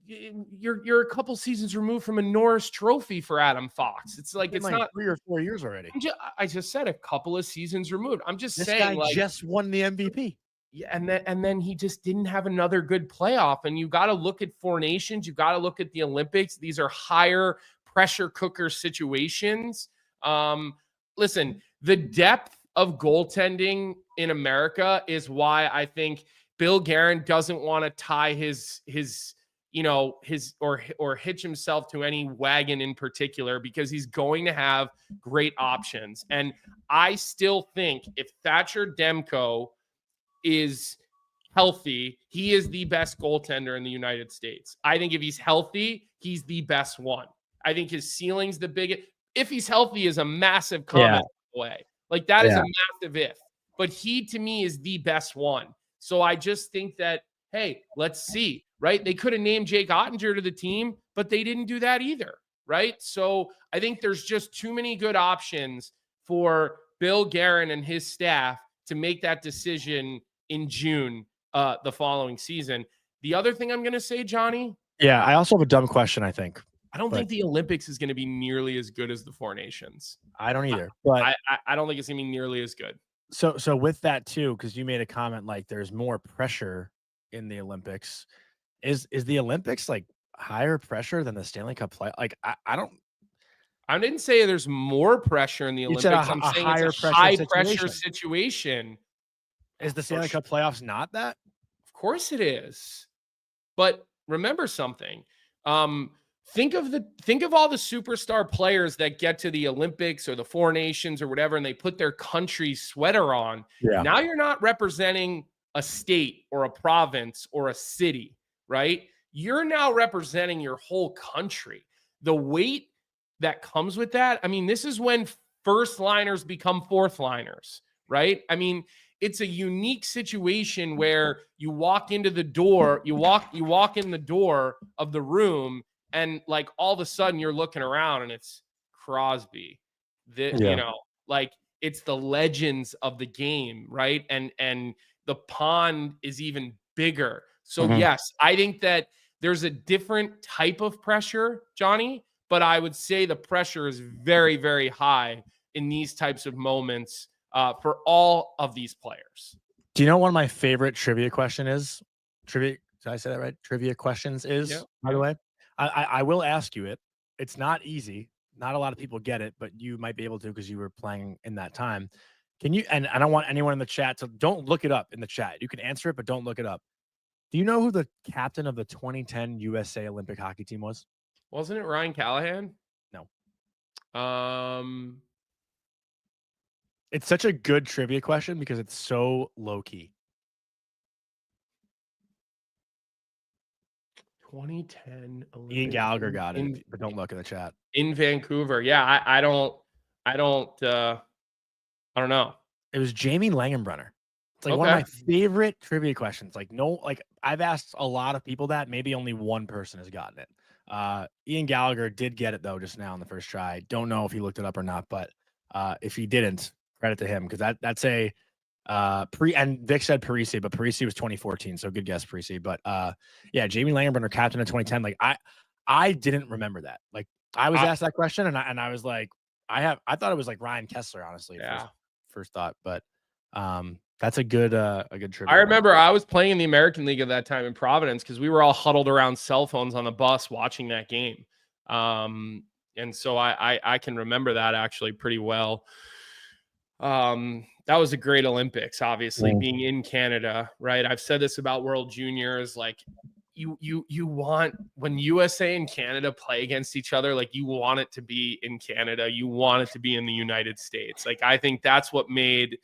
you're a couple seasons removed from a Norris Trophy for Adam Fox. It's like, it's like not 3 or 4 years already. I just said a couple of seasons removed. I'm just this saying, guy like, just won the MVP. Yeah, and then he just didn't have another good playoff. And you got to look at Four Nations. You got to look at the Olympics. These are higher pressure cooker situations. Listen, the depth of goaltending in America is why I think Bill Guerin doesn't want to tie his or hitch himself to any wagon in particular, because he's going to have great options. And I still think if Thatcher Demko is healthy, he is the best goaltender in the United States. I think if he's healthy, he's the best one. I think his ceiling's the biggest. If he's healthy is a massive comment away. Like, that is a massive if. But he, to me, is the best one. So I just think that, hey, let's see, right? They could have named Jake Ottinger to the team, but they didn't do that either, right? So I think there's just too many good options for Bill Guerin and his staff to make that decision in June the following season. The other thing I'm going to say, Johnny. Yeah, I also have a dumb question, I think. I don't think the Olympics is going to be nearly as good as the Four Nations. I don't either. But I don't think it's going to be nearly as good. So with that too, because you made a comment like there's more pressure in the Olympics. Is the Olympics like higher pressure than the Stanley Cup play? Like I didn't say there's more pressure in the Olympics. I'm saying it's a high pressure situation. Is the Stanley Cup playoffs not that? Of course it is. But remember something. Think of all the superstar players that get to the Olympics or the Four Nations or whatever, and they put their country's sweater on. Yeah. Now you're not representing a state or a province or a city, right? You're now representing your whole country. The weight that comes with that. I mean, this is when first liners become fourth liners, right? I mean, it's a unique situation where you walk into the door, you walk in the door of the room, and like all of a sudden you're looking around and it's Crosby. Like it's the legends of the game, right? And the pond is even bigger. So yes, I think that there's a different type of pressure, Johnny, but I would say the pressure is very, very high in these types of moments for all of these players. Do you know one of my favorite trivia question is? Did I say that right? Trivia questions is, by the way. I will ask you it. It's not easy. Not a lot of people get it, but you might be able to because you were playing in that time. Can you, and I don't want anyone in the chat to, don't look it up in the chat. You can answer it, but don't look it up. Do you know who the captain of the 2010 USA Olympic hockey team was? Wasn't it Ryan Callahan? No. It's such a good trivia question because it's so low key. 2010 Olympic. Ian Gallagher got it, but don't look in the chat. In Vancouver. Yeah, I don't know. It was Jamie Langenbrunner. It's like one of my favorite trivia questions. Like I've asked a lot of people that, maybe only one person has gotten it. Ian Gallagher did get it though just now in the first try. Don't know if he looked it up or not, but if he didn't, credit to him, because that's a and Vic said Parise, but Parise was 2014, so good guess, Parise. But yeah, Jamie Langenbrunner, captain of 2010. Like I didn't remember that. Like I was asked that question, and I was like, I thought it was like Ryan Kessler, honestly. Yeah. First thought, but that's a good trivia. I remember I was playing in the American League at that time in Providence because we were all huddled around cell phones on the bus watching that game. And so I can remember that actually pretty well. That was a great Olympics, obviously, being in Canada, right? I've said this about World Juniors. Like, you want, when USA and Canada play against each other, like, you want it to be in Canada, you want it to be in the United States. Like, I think that's what made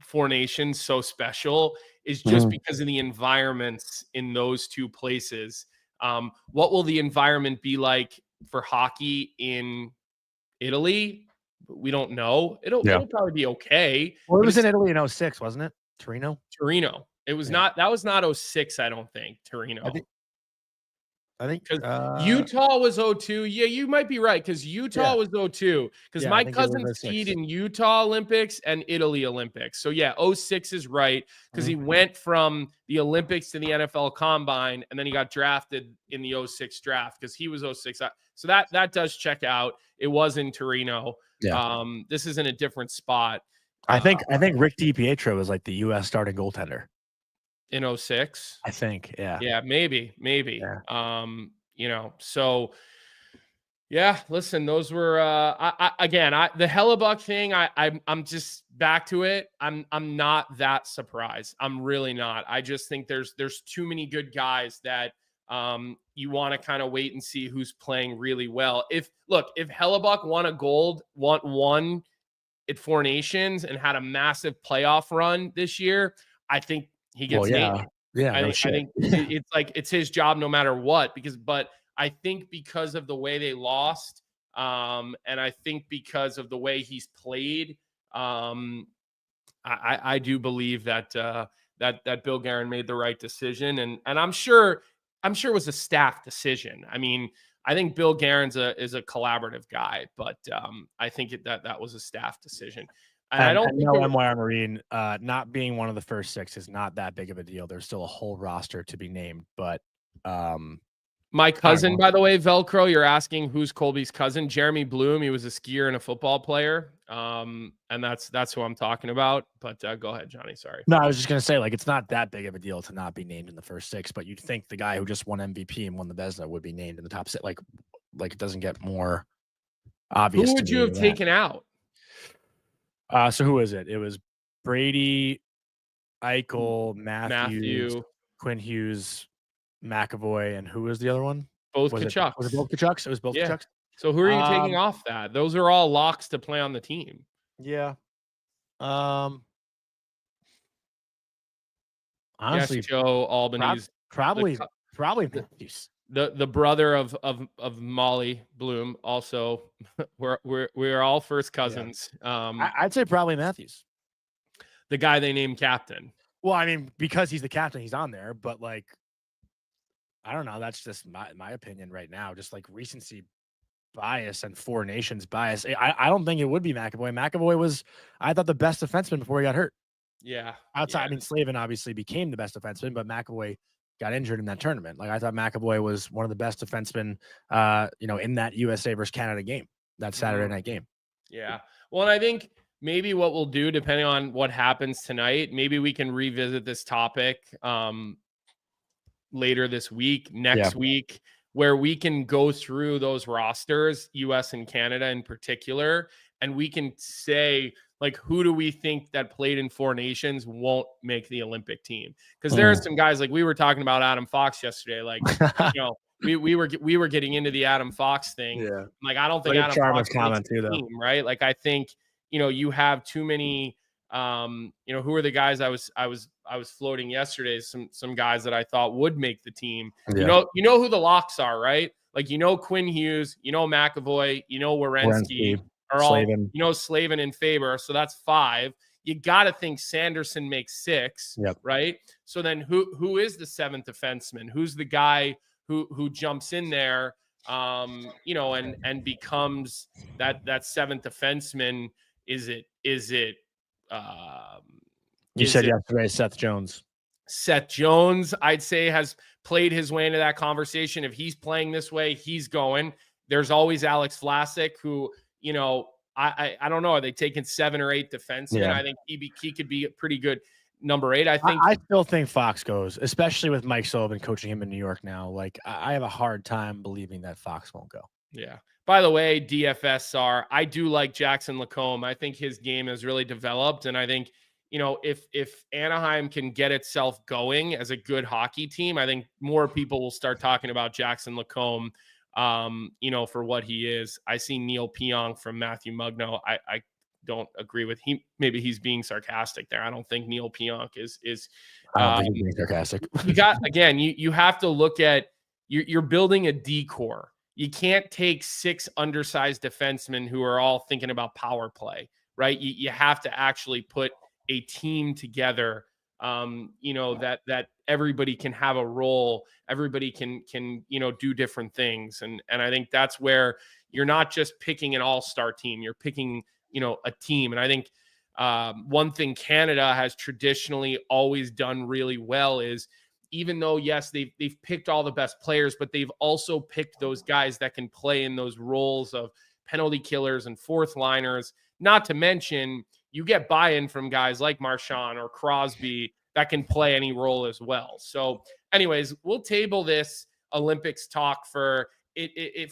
Four Nations so special, is just because of the environments in those two places. What will the environment be like for hockey in Italy? We don't know. It'll probably be okay. Well, it was in Italy in 2006, wasn't it? Torino. It was not. That was not 2006, I don't think. Torino. I think Utah was 2002. Yeah, you might be right, because Utah was 2002. Because my cousin skied in Utah Olympics and Italy Olympics. So yeah, 2006 is right, because he went from the Olympics to the NFL Combine, and then he got drafted in the 2006 draft, because he was 2006. So that does check out. It was in Torino. Yeah. This is in a different spot. I think Rick DiPietro was like the U.S. starting goaltender in 2006. I think, yeah, maybe. Yeah. So yeah, listen, those were the Hellebuck thing. I'm just back to it. I'm not that surprised. I'm really not. I just think there's too many good guys that you want to kind of wait and see who's playing really well. If Hellebuck won at Four Nations and had a massive playoff run this year, I think he gets named. Yeah, I think it's like, it's his job no matter what, but I think because of the way they lost, and I think because of the way he's played, I do believe that Bill Guerin made the right decision, and I'm sure it was a staff decision. I mean, I think Bill Guerin's is a collaborative guy, but I think that was a staff decision. And I don't think MYR Marine not being one of the first six is not that big of a deal. There's still a whole roster to be named, but my cousin, by the way, Velcro, you're asking who's Colby's cousin? Jeremy Bloom. He was a skier and a football player, and that's who I'm talking about. But go ahead, Johnny. Sorry. No, I was just gonna say, like, it's not that big of a deal to not be named in the first six, but you'd think the guy who just won MVP and won the Vezina would be named in the top six. Like it doesn't get more obvious. Who would you have taken out? So who is it? It was Brady, Eichel, Matthew, Quinn Hughes, McAvoy, and who was the other one? Both Kachucks. Was it both Kachucks? It was both Kachucks. So who are you taking off that? Those are all locks to play on the team. Yeah. Honestly, yes, Joe Albany's probably Matthews. The brother of Molly Bloom. Also, we're all first cousins. Yeah. I'd say probably Matthews, the guy they named captain. Well, I mean, because he's the captain, he's on there. But like, I don't know. That's just my opinion right now. Just like recency bias and Four Nations bias. I don't think it would be McAvoy. McAvoy was, I thought, the best defenseman before he got hurt. Yeah. Outside, yeah. I mean, Slavin obviously became the best defenseman, but McAvoy got injured in that tournament. Like, I thought McAvoy was one of the best defensemen, in that USA versus Canada game, that Saturday night game. Yeah. Well, and I think maybe what we'll do, depending on what happens tonight, maybe we can revisit this topic later this week, next week, where we can go through those rosters, US and Canada in particular, and we can say, like, who do we think that played in Four Nations won't make the Olympic team? Because there are some guys, like we were talking about Adam Fox yesterday. Like, we were getting into the Adam Fox thing. Yeah. Like, I don't think Adam Fox comment too, though. Team, right? Like, I think you have too many. Who are the guys I was floating yesterday? Some guys that I thought would make the team. Yeah. You know who the locks are, right? Like, Quinn Hughes, McAvoy, Werenski. Are all, Slavin. Slavin and Faber. So that's 5. You got to think Sanderson makes 6, right? So then who is the 7th defenseman? Who's the guy who jumps in there, and becomes that 7th defenseman? Is it you said yesterday, Seth Jones. Seth Jones, I'd say, has played his way into that conversation. If he's playing this way, he's going. There's always Alex Vlasic, who, I don't know. Are they taking 7 or 8 defensemen? Yeah. I think he could be a pretty good number 8. I still think Fox goes, especially with Mike Sullivan coaching him in New York now. Like, I have a hard time believing that Fox won't go. Yeah. By the way, DFSR, I do like Jackson Lacombe. I think his game has really developed, and I think if Anaheim can get itself going as a good hockey team, I think more people will start talking about Jackson Lacombe, for what he is. I see Neil Pionk from Matthew Mugno. I don't agree with him. Maybe he's being sarcastic there. I don't think Neil Pionk is. I don't think he's being sarcastic. You have to look at, you're building a decor. You can't take 6 undersized defensemen who are all thinking about power play, right? You have to actually put a team together, that everybody can have a role. Everybody can do different things. And I think that's where you're not just picking an all-star team. You're picking, a team. And I think one thing Canada has traditionally always done really well is, even though, yes, they've picked all the best players, but they've also picked those guys that can play in those roles of penalty killers and fourth liners. Not to mention, you get buy-in from guys like Marchand or Crosby that can play any role as well. So anyways, we'll table this Olympics talk for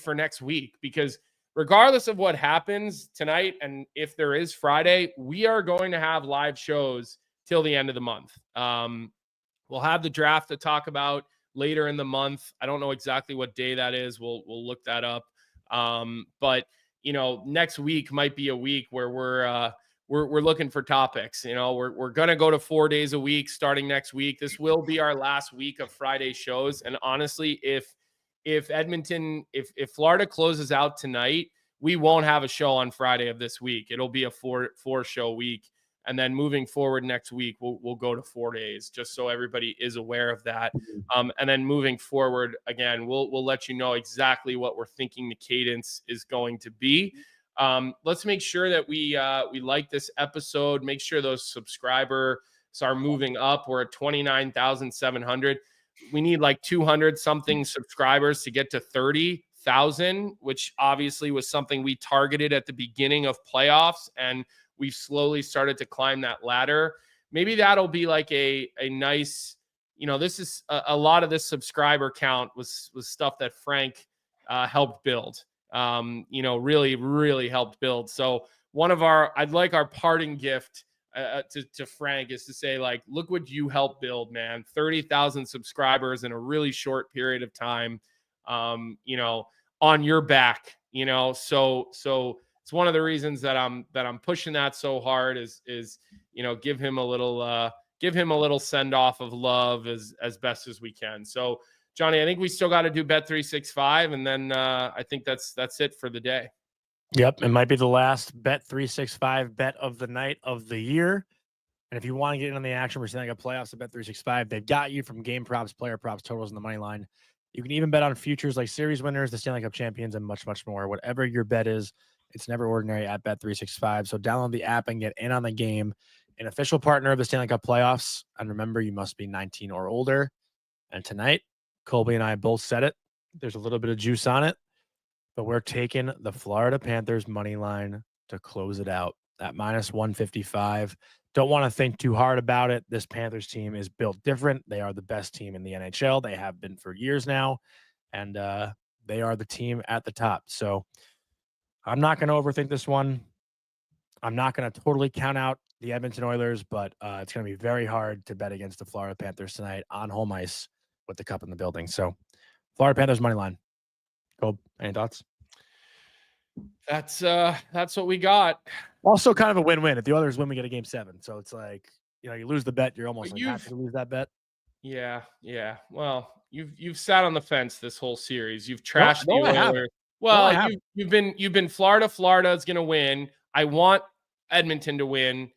next week, because regardless of what happens tonight, and if there is Friday, we are going to have live shows till the end of the month. We'll have the draft to talk about later in the month. I don't know exactly what day that is. We'll look that up. But next week might be a week where we're looking for topics. We're going to go to 4 days a week starting next week. This will be our last week of Friday shows. And honestly, if Edmonton, if Florida closes out tonight, we won't have a show on Friday of this week. It'll be a four show week. And then moving forward next week, we'll go to 4 days, just so everybody is aware of that. And then moving forward, again, we'll let you know exactly what we're thinking the cadence is going to be. Let's make sure that we like this episode. Make sure those subscribers are moving up. We're at 29,700. We need like 200 something subscribers to get to 30,000, which obviously was something we targeted at the beginning of playoffs, and we've slowly started to climb that ladder. Maybe that'll be like a nice, this is a lot of this subscriber count was stuff that Frank helped build, really, really helped build. So I'd like our parting gift to Frank is to say, like, look what you helped build, man. 30,000 subscribers in a really short period of time, on your back, so it's one of the reasons that I'm pushing that so hard is give him a little send off of love as best as we can. So Jonny, I think we still got to do Bet365, and then I think that's it for the day. Yep, it might be the last Bet365 bet of the night of the year. And if you want to get in on the action, we're saying a playoffs at Bet365. They've got you from game props, player props, totals, and the money line. You can even bet on futures like series winners, the Stanley Cup champions, and much, much more. Whatever your bet is, it's never ordinary at Bet365. So download the app and get in on the game. An official partner of the Stanley Cup playoffs. And remember, you must be 19 or older. And tonight, Colby and I both said it. There's a little bit of juice on it, but we're taking the Florida Panthers money line to close it out at -155. Don't want to think too hard about it. This Panthers team is built different. They are the best team in the NHL. They have been for years now, and they are the team at the top. So I'm not going to overthink this one. I'm not going to totally count out the Edmonton Oilers, but it's going to be very hard to bet against the Florida Panthers tonight on home ice with the cup in the building. So Florida Panthers money line. Go. Any thoughts? That's what we got. Also kind of a win-win. If the Oilers win, we get a game 7. So it's like, you lose the bet, you're almost happy to lose that bet. Yeah. Well, you've sat on the fence this whole series. You've trashed the Oilers. Well, you've been Florida is going to win. I want Edmonton to win.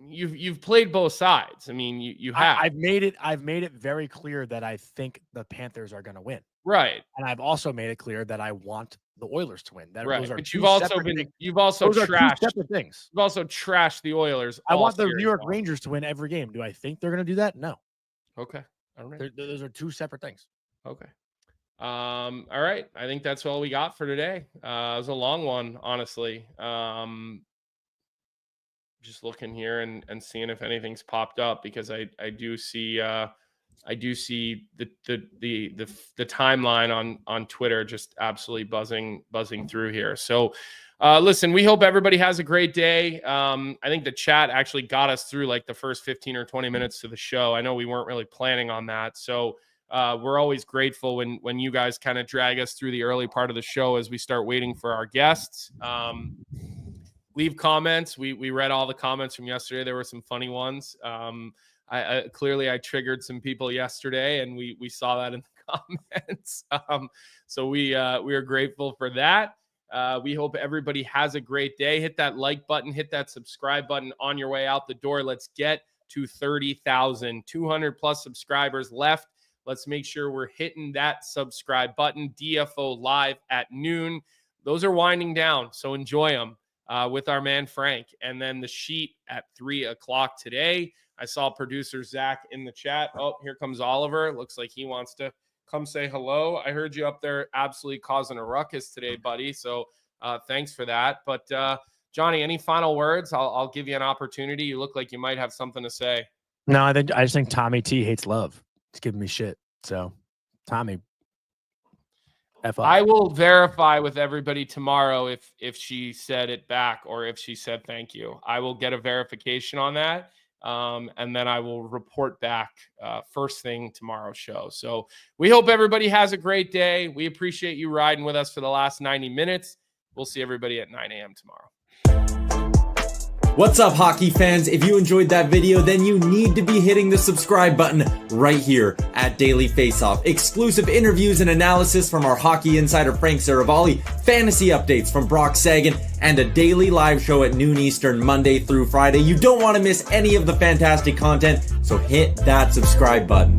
You've played both sides. I mean, you have. I've made it very clear that I think the Panthers are going to win. Right. And I've also made it clear that I want the Oilers to win. Right. But you've also trashed separate things. You've also trashed the Oilers. I want the New York Rangers to win every game. Do I think they're going to do that? No. Okay. All right. Those are two separate things. Okay. All right. I think that's all we got for today. It was a long one, honestly. Just looking here and seeing if anything's popped up, because I do see the timeline on Twitter just absolutely buzzing through here. So Listen, we hope everybody has a great day. I think the chat actually got us through like the first 15 or 20 minutes to the show. I know we weren't really planning on that. So we're always grateful when you guys kind of drag us through the early part of the show as we start waiting for our guests. Leave comments. We read all the comments from yesterday. There were some funny ones. I clearly triggered some people yesterday, and we saw that in the comments. So we are grateful for that. We hope everybody has a great day. Hit that like button, hit that subscribe button on your way out the door. Let's get to 30,000, 200 plus subscribers left. Let's make sure we're hitting that subscribe button. DFO live at noon. Those are winding down, so enjoy them with our man Frank. And then the sheet at 3 o'clock today. I saw producer Zach in the chat. Oh, here comes Oliver. Looks like he wants to come say hello. I heard you up there absolutely causing a ruckus today, buddy. So thanks for that. But Jonny, any final words? I'll give you an opportunity. You look like you might have something to say. No, I just think Tommy T hates love. He's giving me shit. So Tommy, F up. I will verify with everybody tomorrow if she said it back or if she said thank you. I will get a verification on that. And then I will report back first thing tomorrow's show. So we hope everybody has a great day. We appreciate you riding with us for the last 90 minutes. We'll see everybody at 9 a.m. tomorrow. What's up, hockey fans? If you enjoyed that video, then you need to be hitting the subscribe button right here at Daily Faceoff. Exclusive interviews and analysis from our hockey insider Frank Seravalli, fantasy updates from Brock Sagan, and a daily live show at noon Eastern, Monday through Friday. You don't want to miss any of the fantastic content, so hit that subscribe button.